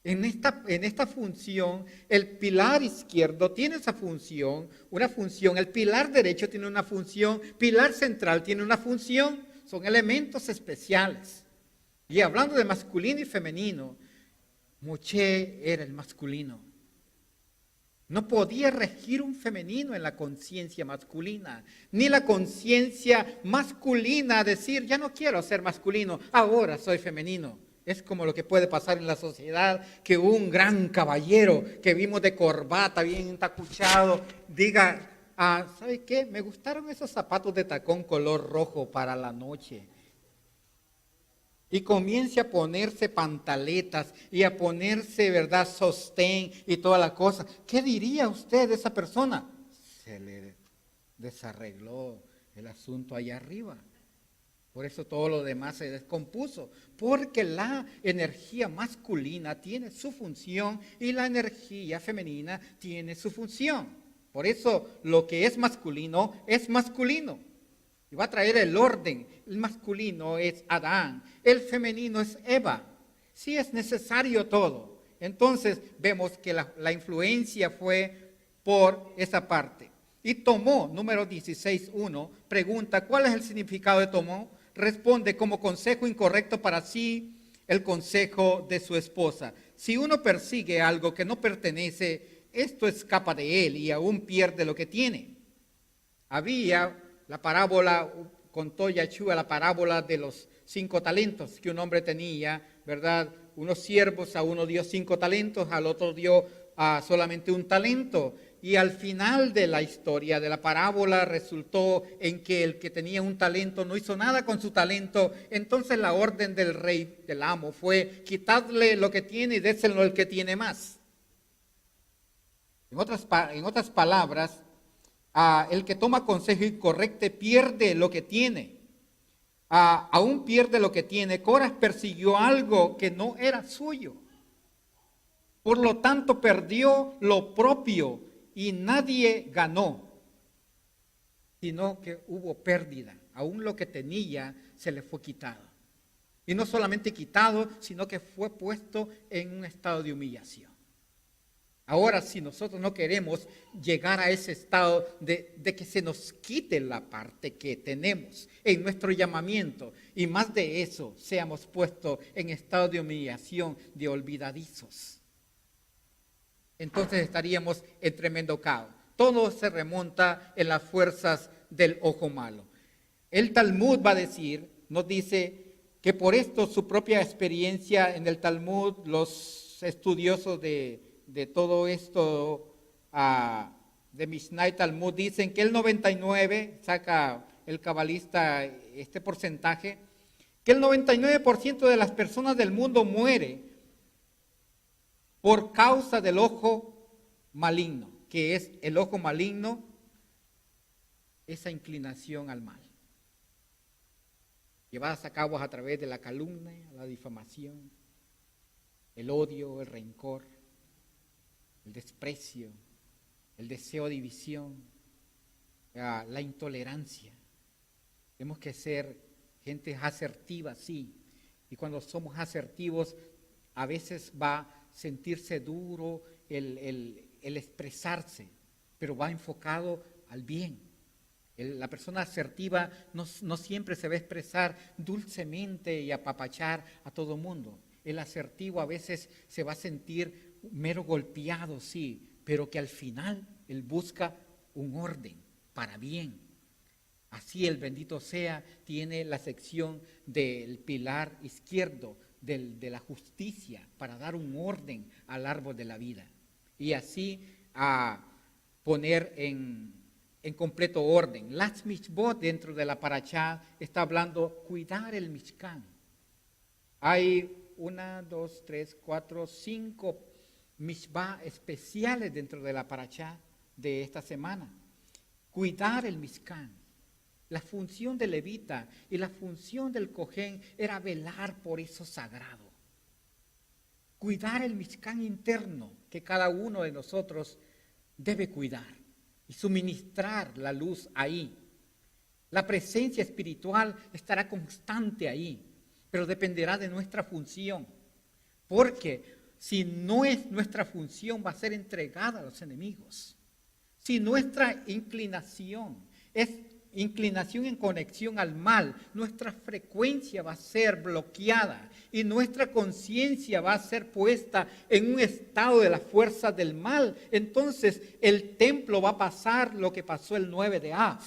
En esta función, el pilar izquierdo tiene esa función, una función, el pilar derecho tiene una función, pilar central tiene una función, son elementos especiales. Y hablando de masculino y femenino, Moshe era el masculino. No podía regir un femenino en la conciencia masculina, ni la conciencia masculina decir, ya no quiero ser masculino, ahora soy femenino. Es como lo que puede pasar en la sociedad, que un gran caballero que vimos de corbata, bien entacuchado, diga, ¿sabe qué? Me gustaron esos zapatos de tacón color rojo para la noche. Y comience a ponerse pantaletas y a ponerse, ¿verdad?, sostén y toda la cosa. ¿Qué diría usted de esa persona? Se le desarregló el asunto allá arriba. Por eso todo lo demás se descompuso, porque la energía masculina tiene su función y la energía femenina tiene su función. Por eso lo que es masculino es masculino. Y va a traer el orden. El masculino es Adán, el femenino es Eva. Sí es necesario todo. Entonces vemos que la influencia fue por esa parte. Y tomó, número 16:1, pregunta, ¿cuál es el significado de tomó? Responde, como consejo incorrecto para sí, el consejo de su esposa. Si uno persigue algo que no pertenece, esto escapa de él y aún pierde lo que tiene. Había la parábola, contó Yeshua la parábola de los 5 talentos que un hombre tenía, ¿verdad? Unos siervos, a uno dio 5 talentos, al otro dio solamente 1 talento. Y al final de la historia, de la parábola, resultó en que el que tenía 1 talento no hizo nada con su talento. Entonces la orden del rey, del amo, fue quitarle lo que tiene y déselo al que tiene más. En otras palabras, el que toma consejo incorrecto pierde lo que tiene. Aún pierde lo que tiene. Coras persiguió algo que no era suyo. Por lo tanto, perdió lo propio. Y nadie ganó, sino que hubo pérdida. Aún lo que tenía se le fue quitado. Y no solamente quitado, sino que fue puesto en un estado de humillación. Ahora, si nosotros no queremos llegar a ese estado de que se nos quite la parte que tenemos en nuestro llamamiento, y más de eso, seamos puestos en estado de humillación, de olvidadizos, entonces estaríamos en tremendo caos. Todo se remonta en las fuerzas del ojo malo. El Talmud va a decir, nos dice que por esto su propia experiencia en el Talmud, los estudiosos de todo esto, de Mishnah y Talmud, dicen que el 99, saca el cabalista este porcentaje, que el 99% de las personas del mundo muere por causa del ojo maligno, que es el ojo maligno, esa inclinación al mal, llevadas a cabo a través de la calumnia, la difamación, el odio, el rencor, el desprecio, el deseo de división, la intolerancia. Tenemos que ser gente asertiva, sí, y cuando somos asertivos, a veces va a sentirse duro el expresarse, pero va enfocado al bien. La persona asertiva no siempre se va a expresar dulcemente y apapachar a todo mundo. El asertivo a veces se va a sentir mero golpeado, sí, pero que al final él busca un orden para bien. Así el bendito sea tiene la sección del pilar izquierdo, de la justicia, para dar un orden al árbol de la vida y así poner en completo orden. Las Mishbot dentro de la Parashá está hablando cuidar el Mishkan. Hay 1, 2, 3, 4, 5 Mishbah especiales dentro de la Parashá de esta semana. Cuidar el Mishkan. La función del levita y la función del cojén era velar por eso sagrado. Cuidar el Mishkan interno que cada uno de nosotros debe cuidar y suministrar la luz ahí. La presencia espiritual estará constante ahí, pero dependerá de nuestra función. Porque si no es nuestra función, va a ser entregada a los enemigos. Si nuestra inclinación es inclinación en conexión al mal, nuestra frecuencia va a ser bloqueada y nuestra conciencia va a ser puesta en un estado de la fuerza del mal. Entonces el templo va a pasar lo que pasó el 9 de Av,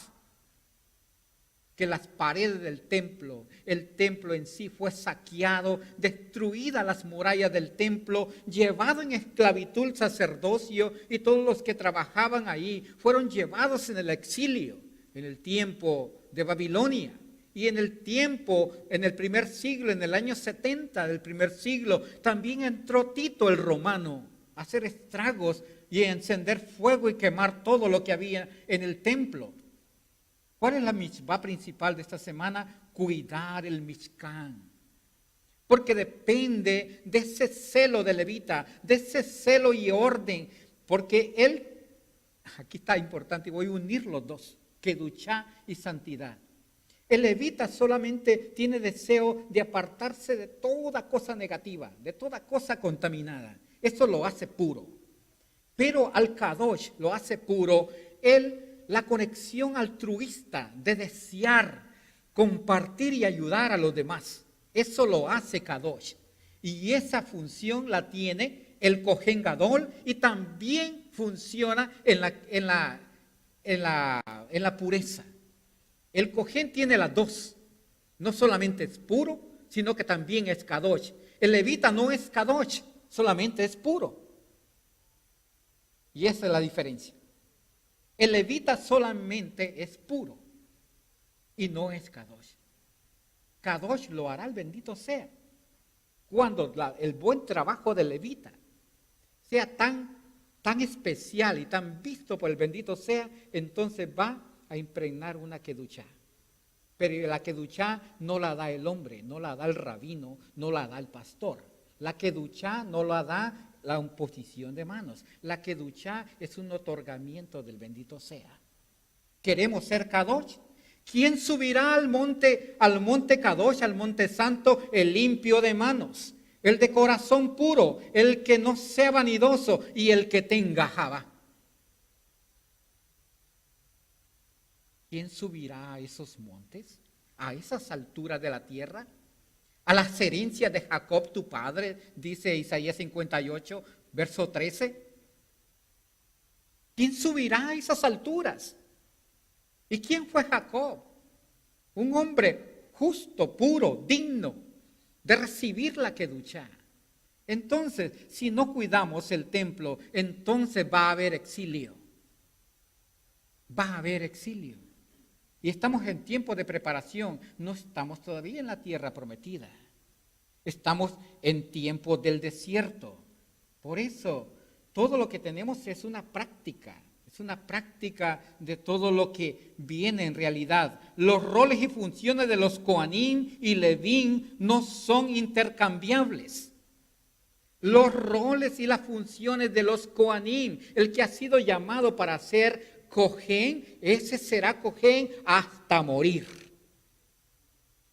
que las paredes del templo, el templo en sí fue saqueado, destruidas las murallas del templo, llevado en esclavitud el sacerdocio y todos los que trabajaban ahí fueron llevados en el exilio. En el tiempo de Babilonia y en el tiempo, en el primer siglo, en el año 70 del primer siglo, también entró Tito el romano a hacer estragos y a encender fuego y quemar todo lo que había en el templo. ¿Cuál es la mitzvah principal de esta semana? cuidar el Mishkan. Porque depende de ese celo de levita, de ese celo y orden. Porque él, aquí está importante, y voy a unir los dos, kedushá y santidad. El levita solamente tiene deseo de apartarse de toda cosa negativa, de toda cosa contaminada. Eso lo hace puro. Pero al kadosh lo hace puro la conexión altruista de desear compartir y ayudar a los demás. Eso lo hace kadosh. Y esa función la tiene el Kohen Gadol y también funciona en la pureza. El Kohen tiene las dos. No solamente es puro, sino que también es kadosh. El levita no es kadosh, solamente es puro. Y esa es la diferencia. El levita solamente es puro y no es kadosh. Kadosh lo hará el bendito sea. Cuando el buen trabajo del levita sea tan especial y tan visto por el bendito sea, entonces va a impregnar una kedushá. Pero la kedushá no la da el hombre, no la da el rabino, no la da el pastor. La kedushá no la da la imposición de manos. La kedushá es un otorgamiento del bendito sea. ¿Queremos ser kadosh? ¿Quién subirá al monte kadosh, al monte santo? El limpio de manos, el de corazón puro, el que no sea vanidoso y el que tenga jabá. ¿Quién subirá a esos montes, a esas alturas de la tierra? A las herencias de Jacob tu padre, dice Isaías 58, verso 13. ¿Quién subirá a esas alturas? ¿Y quién fue Jacob? Un hombre justo, puro, digno de recibir la kedushá. Entonces, si no cuidamos el templo, entonces va a haber exilio. Va a haber exilio. Y estamos en tiempo de preparación. No estamos todavía en la tierra prometida. Estamos en tiempo del desierto. Por eso, todo lo que tenemos es una práctica. Es una práctica de todo lo que viene en realidad. Los roles y funciones de los Kohanim y Levín no son intercambiables. Los roles y las funciones de los Kohanim, el que ha sido llamado para ser Kohen, ese será Kohen hasta morir.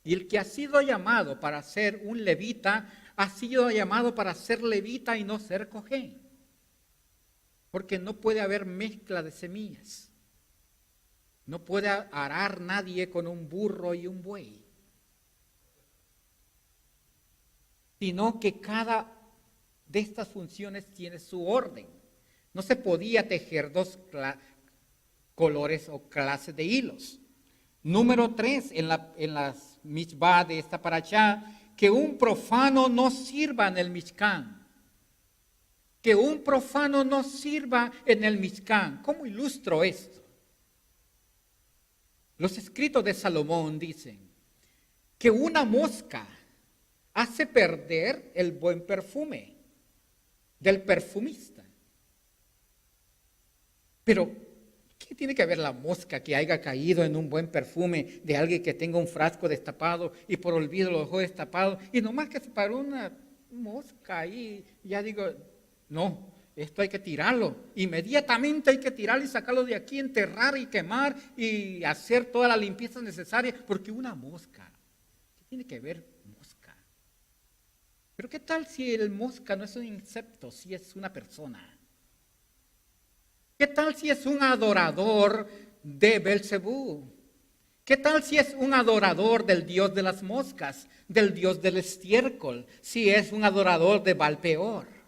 Y el que ha sido llamado para ser un levita, ha sido llamado para ser levita y no ser Kohen. Porque no puede haber mezcla de semillas. No puede arar nadie con un burro y un buey. Sino que cada de estas funciones tiene su orden. No se podía tejer dos colores o clases de hilos. Número 3, en las mitzvah de esta parashá, que un profano no sirva en el Mishkan. Que un profano no sirva en el Mishkan. ¿Cómo ilustro esto? Los escritos de Salomón dicen que una mosca hace perder el buen perfume del perfumista. Pero, ¿qué tiene que ver la mosca que haya caído en un buen perfume de alguien que tenga un frasco destapado y por olvido lo dejó destapado? Y nomás que se paró una mosca ahí, ya digo, no, esto hay que tirarlo. Inmediatamente hay que tirarlo y sacarlo de aquí, enterrar y quemar y hacer toda la limpieza necesaria, porque una mosca, ¿qué tiene que ver mosca? Pero ¿qué tal si el mosca no es un insecto, si es una persona? ¿Qué tal si es un adorador de Belcebú? ¿Qué tal si es un adorador del dios de las moscas, del dios del estiércol, si es un adorador de Baal-peor?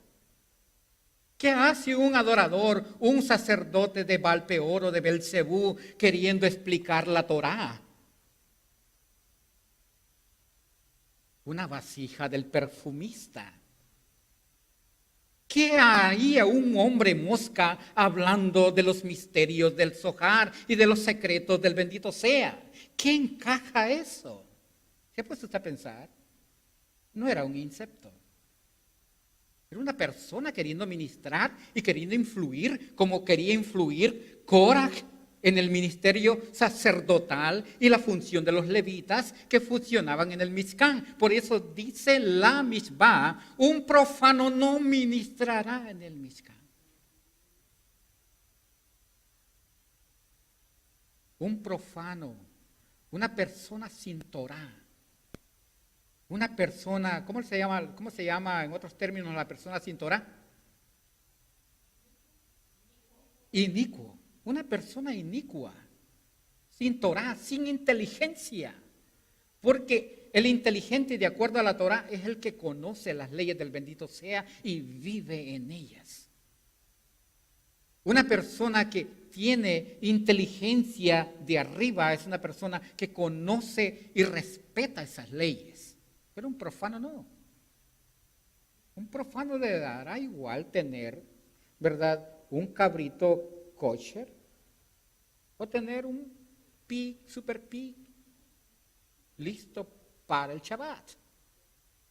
¿Qué hace un adorador, un sacerdote de Baal-peor o de Belcebú queriendo explicar la Torá? Una vasija del perfumista. ¿Qué haría un hombre mosca hablando de los misterios del Zohar y de los secretos del bendito sea? ¿Qué encaja eso? ¿Se ha puesto usted a pensar? No era un insecto. Era una persona queriendo ministrar y queriendo influir como quería influir Korah en el ministerio sacerdotal y la función de los levitas que funcionaban en el Mishkan. Por eso dice la Mishpah, un profano no ministrará en el Mishkan. Un profano, una persona sin Torah, una persona, ¿cómo se llama en otros términos la persona sin Torah? Inicuo, una persona inicua, sin Torah, sin inteligencia. Porque el inteligente, de acuerdo a la Torah, es el que conoce las leyes del bendito sea y vive en ellas. Una persona que tiene inteligencia de arriba es una persona que conoce y respeta esas leyes. Pero un profano no. Un profano le dará igual tener, ¿verdad?, un cabrito kosher o tener un pig, super pig, listo para el Shabbat.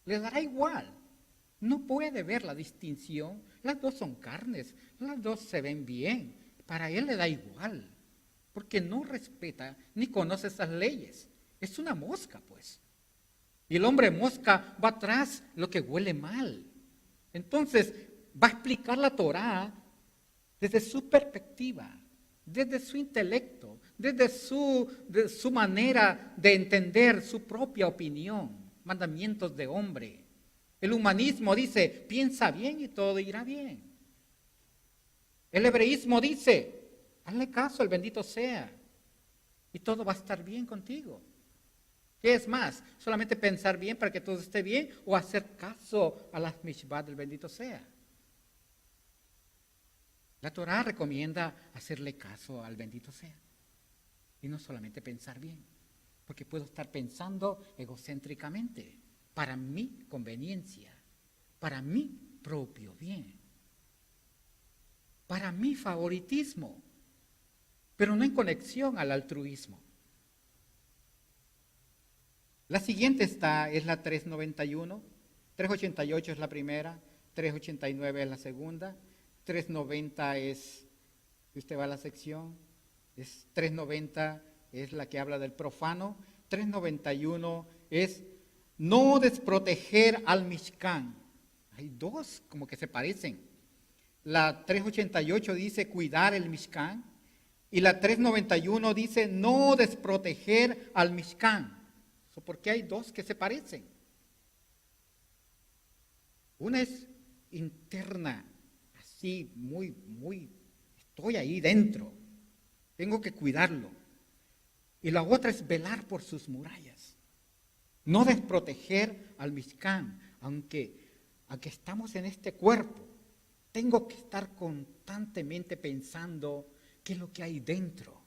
Le dará igual. No puede ver la distinción. Las dos son carnes, las dos se ven bien. Para él le da igual, porque no respeta ni conoce esas leyes. Es una mosca, pues. Y el hombre mosca va tras lo que huele mal. Entonces, va a explicar la Torá desde su perspectiva, desde su intelecto, desde su manera de entender su propia opinión, mandamientos de hombre. El humanismo dice, piensa bien y todo irá bien. El hebreísmo dice, hazle caso, el bendito sea, y todo va a estar bien contigo. ¿Qué es más? ¿Solamente pensar bien para que todo esté bien o hacer caso a las mishpat del bendito sea? La Torá recomienda hacerle caso al bendito sea y no solamente pensar bien, porque puedo estar pensando egocéntricamente para mi conveniencia, para mi propio bien, para mi favoritismo, pero no en conexión al altruismo. La siguiente es la 391, 388 es la primera, 389 es la segunda, 390 es, si usted va a la sección, 390 es la que habla del profano, 391 es no desproteger al Mishkan. Hay dos como que se parecen. La 388 dice cuidar el Mishkan y la 391 dice no desproteger al Mishkan. ¿Por qué hay dos que se parecen? Una es interna, así muy, estoy ahí dentro, tengo que cuidarlo. Y la otra es velar por sus murallas, no desproteger al Mishkan, aunque estamos en este cuerpo, tengo que estar constantemente pensando qué es lo que hay dentro.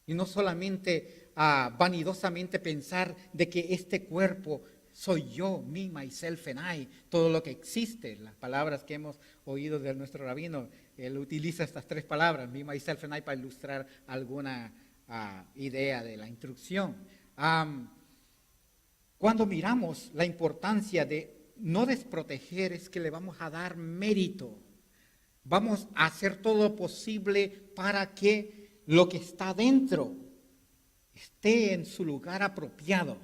Y no solamente vanidosamente pensar de que este cuerpo soy yo, me, myself and I, todo lo que existe. Las palabras que hemos oído de nuestro rabino, él utiliza estas tres palabras, me, myself and I, para ilustrar alguna idea de la instrucción. Cuando miramos la importancia de no desproteger, es que le vamos a dar mérito. Vamos a hacer todo lo posible para que lo que está dentro esté en su lugar apropiado.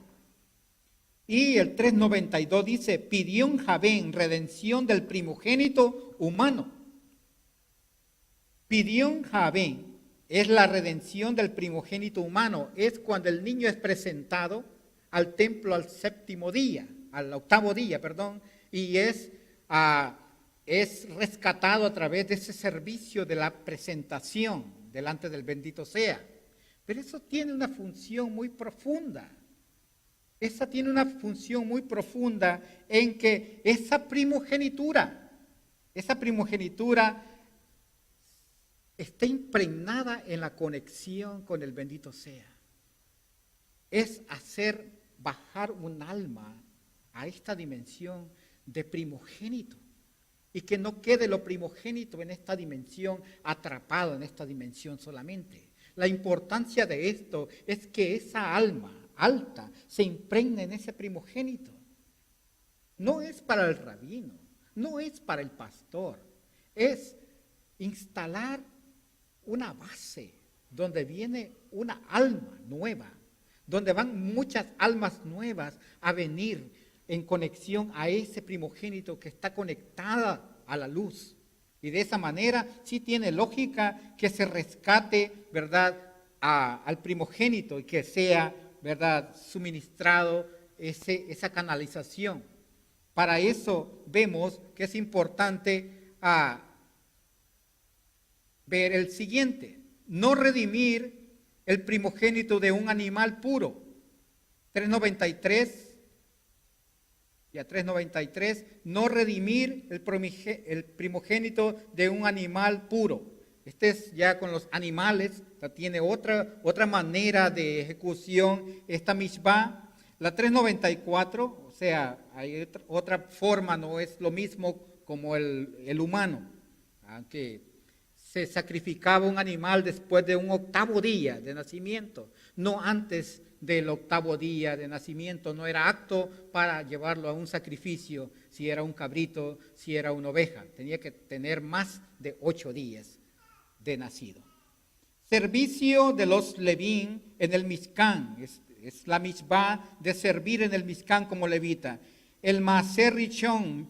Y el 392 dice, pidió en Javén redención del primogénito humano. Pidió en Javén es la redención del primogénito humano. Es cuando el niño es presentado al templo al octavo día, y es rescatado a través de ese servicio de la presentación delante del bendito sea. Pero eso tiene una función muy profunda. Esa tiene una función muy profunda en que esa primogenitura está impregnada en la conexión con el bendito sea. Es hacer bajar un alma a esta dimensión de primogénito. Y que no quede lo primogénito en esta dimensión, atrapado en esta dimensión solamente. La importancia de esto es que esa alma alta se impregne en ese primogénito. No es para el rabino, no es para el pastor, es instalar una base, donde viene una alma nueva, donde van muchas almas nuevas a venir en conexión a ese primogénito que está conectada a la luz. Y de esa manera sí tiene lógica que se rescate, ¿verdad?, al primogénito y que sea, ¿verdad?, suministrado esa canalización. Para eso vemos que es importante ver el siguiente: no redimir el primogénito de un animal puro. 393 y a 393, no redimir el primogénito de un animal puro. Este es ya con los animales, tiene otra manera de ejecución esta mishvá. La 394, o sea, hay otra forma, no es lo mismo como el humano, aunque se sacrificaba un animal después de un 8º día de nacimiento, no antes del 8º día de nacimiento. No era apto para llevarlo a un sacrificio si era un cabrito, si era una oveja. Tenía que tener más de 8 días de nacido. Servicio de los Levín en el Mishkan. Es la mishvá de servir en el Mishkan como levita. El Maaser Rishon,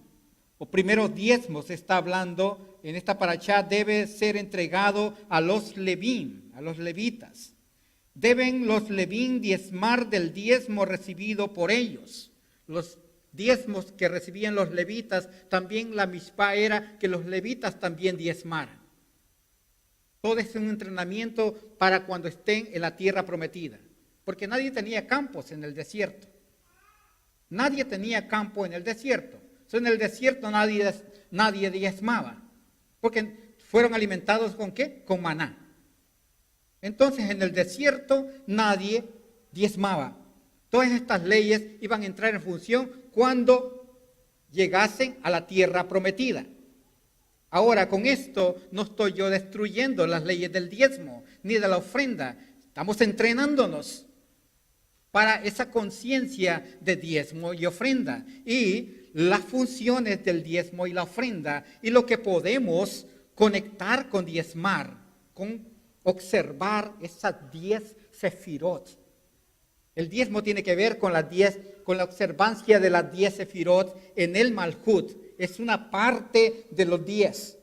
o primeros diezmos, está hablando en esta parashá, debe ser entregado a los Levín, a los levitas. Deben los Levín diezmar del diezmo recibido por ellos. Los diezmos que recibían los levitas, también la mishvá era que los levitas también diezmaran. Todo es un entrenamiento para cuando estén en la tierra prometida, porque nadie tenía campos en el desierto. Nadie tenía campo en el desierto. En el desierto nadie diezmaba, porque fueron alimentados ¿con qué? Con maná. Entonces en el desierto nadie diezmaba. Todas estas leyes iban a entrar en función cuando llegasen a la tierra prometida. Ahora, con esto no estoy yo destruyendo las leyes del diezmo ni de la ofrenda. Estamos entrenándonos para esa conciencia de diezmo y ofrenda y las funciones del diezmo y la ofrenda y lo que podemos conectar con diezmar, con observar esas 10 sefirot. El diezmo tiene que ver con la observancia de las 10 sefirot en el Malhut. Es una parte de los 10.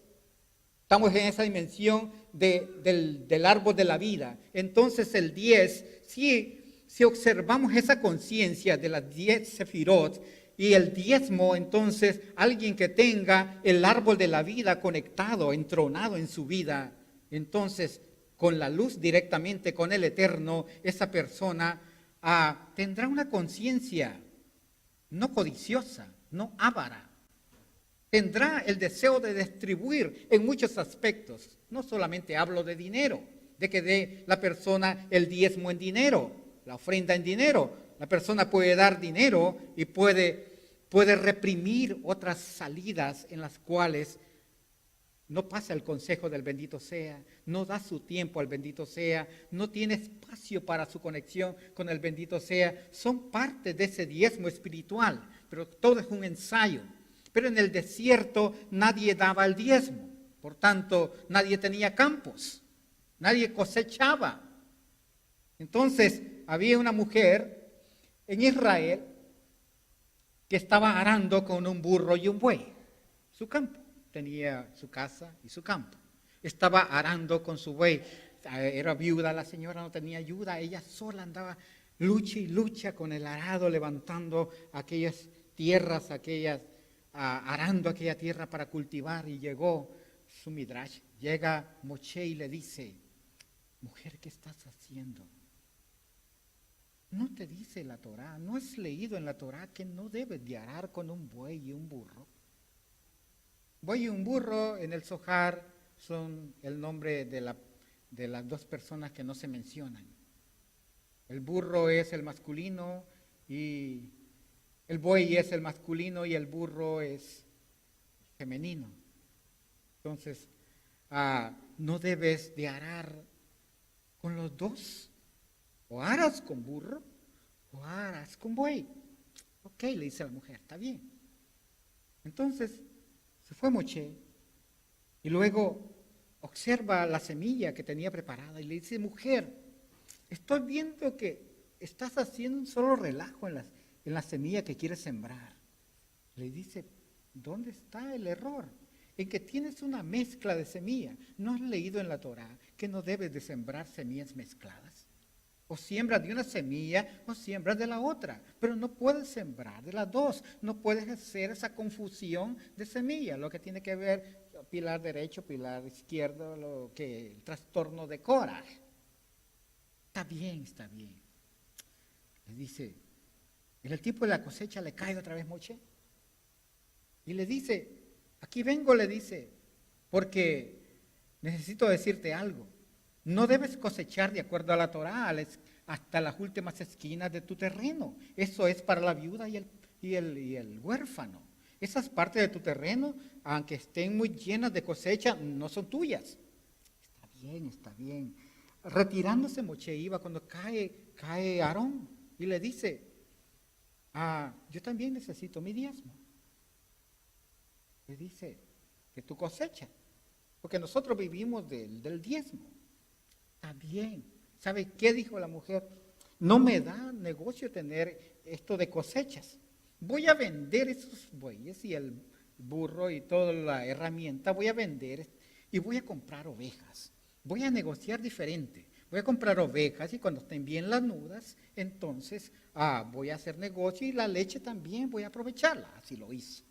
Estamos en esa dimensión del árbol de la vida. Entonces el 10, si observamos esa conciencia de las 10 sefirot y el diezmo, entonces alguien que tenga el árbol de la vida conectado, entronado en su vida, entonces con la luz directamente con el Eterno, esa persona tendrá una conciencia no codiciosa, no avara. Tendrá el deseo de distribuir en muchos aspectos. No solamente hablo de dinero, de que dé la persona el diezmo en dinero, la ofrenda en dinero. La persona puede dar dinero y puede reprimir otras salidas en las cuales no pasa el consejo del bendito sea, no da su tiempo al bendito sea, no tiene espacio para su conexión con el bendito sea. Son parte de ese diezmo espiritual, pero todo es un ensayo. Pero en el desierto nadie daba el diezmo, por tanto nadie tenía campos, nadie cosechaba. Entonces había una mujer en Israel que estaba arando con un burro y un buey, su campo. Tenía su casa y su campo. Estaba arando con su buey. Era viuda, la señora no tenía ayuda. Ella sola andaba lucha y lucha con el arado, levantando aquellas tierras, arando aquella tierra para cultivar. Y llegó su midrash, llega Moshe y le dice: mujer, ¿qué estás haciendo? ¿No te dice la Torá? ¿No has leído en la Torá que no debes de arar con un buey y un burro? Buey y un burro en el Zohar son el nombre de las dos personas que no se mencionan. El burro es el masculino y el buey es el masculino y el burro es femenino. Entonces, no debes de arar con los dos. O aras con burro o aras con buey. Ok, le dice la mujer, está bien. Entonces, se fue Moshe y luego observa la semilla que tenía preparada y le dice, mujer, estoy viendo que estás haciendo un solo relajo en la semilla que quieres sembrar. Le dice, ¿dónde está el error? En que tienes una mezcla de semillas. ¿No has leído en la Torá que no debes de sembrar semillas mezcladas? O siembras de una semilla o siembras de la otra, pero no puedes sembrar de las dos. No puedes hacer esa confusión de semillas, lo que tiene que ver pilar derecho, pilar izquierdo, el trastorno de Cora. Está bien, está bien. Le dice, en el tiempo de la cosecha le cae otra vez Moshe. Y le dice, aquí vengo, le dice, porque necesito decirte algo. No debes cosechar de acuerdo a la Torá hasta las últimas esquinas de tu terreno. Eso es para la viuda y el huérfano. Esas partes de tu terreno, aunque estén muy llenas de cosecha, no son tuyas. Está bien, está bien. Retirándose Moshe iba cuando cae Aarón y le dice, yo también necesito mi diezmo. Le dice, de tu cosecha, porque nosotros vivimos del diezmo. Está bien. ¿Sabe qué dijo la mujer? No me da negocio tener esto de cosechas. Voy a vender esos bueyes y el burro y toda la herramienta, voy a vender y voy a comprar ovejas. Voy a negociar diferente. Voy a comprar ovejas y cuando estén bien lanudas, entonces voy a hacer negocio y la leche también voy a aprovecharla. Así lo hizo.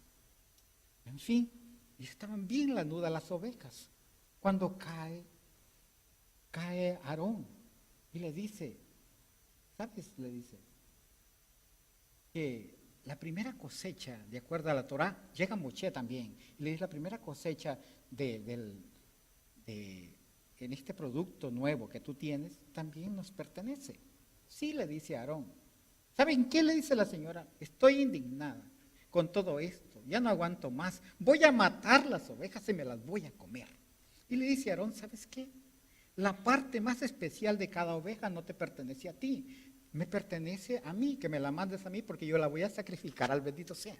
En fin, y estaban bien lanudas las ovejas. Cuando cae Aarón y le dice, ¿sabes? Le dice que la primera cosecha, de acuerdo a la Torá, llega Moshe también. Y le dice, la primera cosecha en este producto nuevo que tú tienes, también nos pertenece. Sí, le dice Aarón. ¿Saben qué le dice la señora? Estoy indignada con todo esto, ya no aguanto más. Voy a matar las ovejas y me las voy a comer. Y le dice Aarón, ¿sabes qué? La parte más especial de cada oveja no te pertenece a ti, me pertenece a mí, que me la mandes a mí porque yo la voy a sacrificar al bendito sea.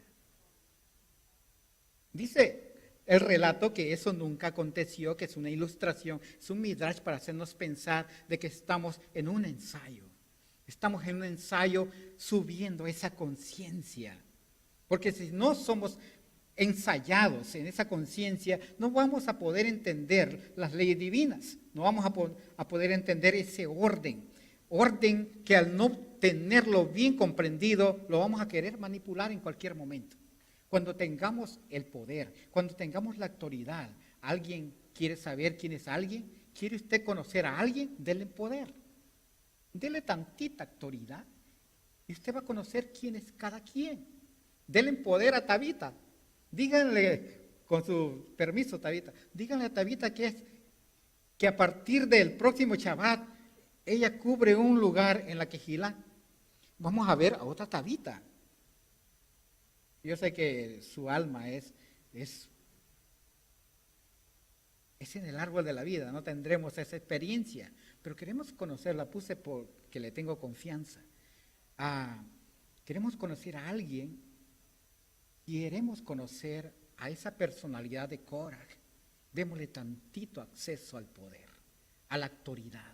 Dice el relato que eso nunca aconteció, que es una ilustración, es un midrash para hacernos pensar de que estamos en un ensayo. Estamos en un ensayo subiendo esa conciencia, porque si no somos ensayados en esa conciencia, no vamos a poder entender las leyes divinas, no vamos a poder entender ese orden que al no tenerlo bien comprendido, lo vamos a querer manipular en cualquier momento. Cuando tengamos el poder, cuando tengamos la autoridad, alguien quiere saber quién es alguien, quiere usted conocer a alguien, denle poder, denle tantita autoridad y usted va a conocer quién es cada quien. Denle poder a Tabita. Díganle, con su permiso, Tabita, díganle a Tabita que a partir del próximo Shabbat, ella cubre un lugar en la Quejilá. Vamos a ver a otra Tabita. Yo sé que su alma es en el árbol de la vida, no tendremos esa experiencia, pero queremos conocerla, puse porque le tengo confianza. Queremos conocer a alguien. Queremos conocer a esa personalidad de Korah. Démosle tantito acceso al poder, a la autoridad.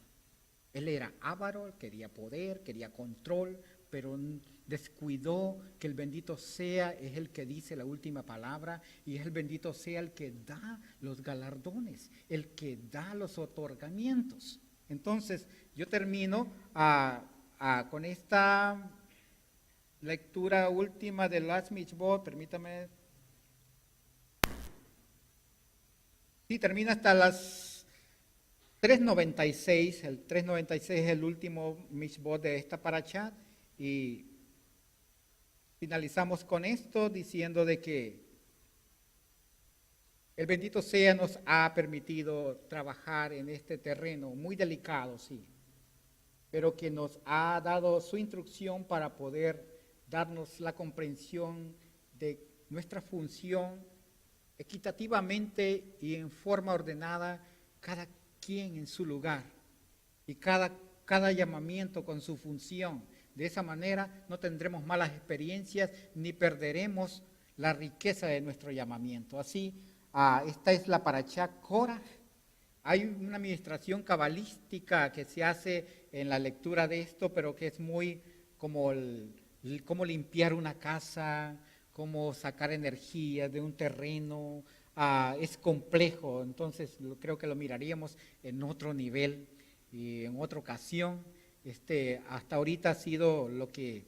Él era avaro, quería poder, quería control, pero descuidó que el bendito sea es el que dice la última palabra y es el bendito sea el que da los galardones, el que da los otorgamientos. Entonces, yo termino con esta lectura última de Last Mitzvot, permítame. Sí, termina hasta las 3:96. El 3:96 es el último Mitzvot de esta parashá. Y finalizamos con esto diciendo de que el bendito sea nos ha permitido trabajar en este terreno muy delicado, sí, pero que nos ha dado su instrucción para poder darnos la comprensión de nuestra función equitativamente y en forma ordenada, cada quien en su lugar y cada llamamiento con su función. De esa manera no tendremos malas experiencias ni perderemos la riqueza de nuestro llamamiento. Así, esta es la parashá Korah hay una administración cabalística que se hace en la lectura de esto, pero que es muy como cómo limpiar una casa, cómo sacar energía de un terreno. Es complejo, entonces creo que lo miraríamos en otro nivel y en otra ocasión. Hasta ahorita ha sido lo que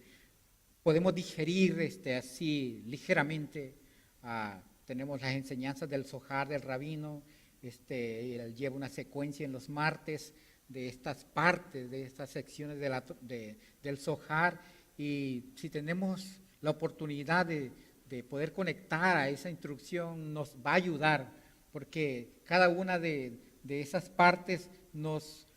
podemos digerir así ligeramente. Tenemos las enseñanzas del Zohar del rabino. Él lleva una secuencia en los martes de estas partes, de estas secciones del Zohar, y si tenemos la oportunidad de poder conectar a esa instrucción, nos va a ayudar, porque cada una de esas partes nos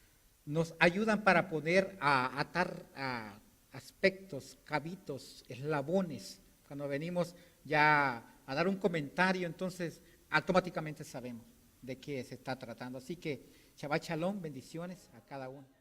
ayudan para poder atar a aspectos, cabitos, eslabones. Cuando venimos ya a dar un comentario, entonces automáticamente sabemos de qué se está tratando. Así que Shabbat Shalom, bendiciones a cada uno.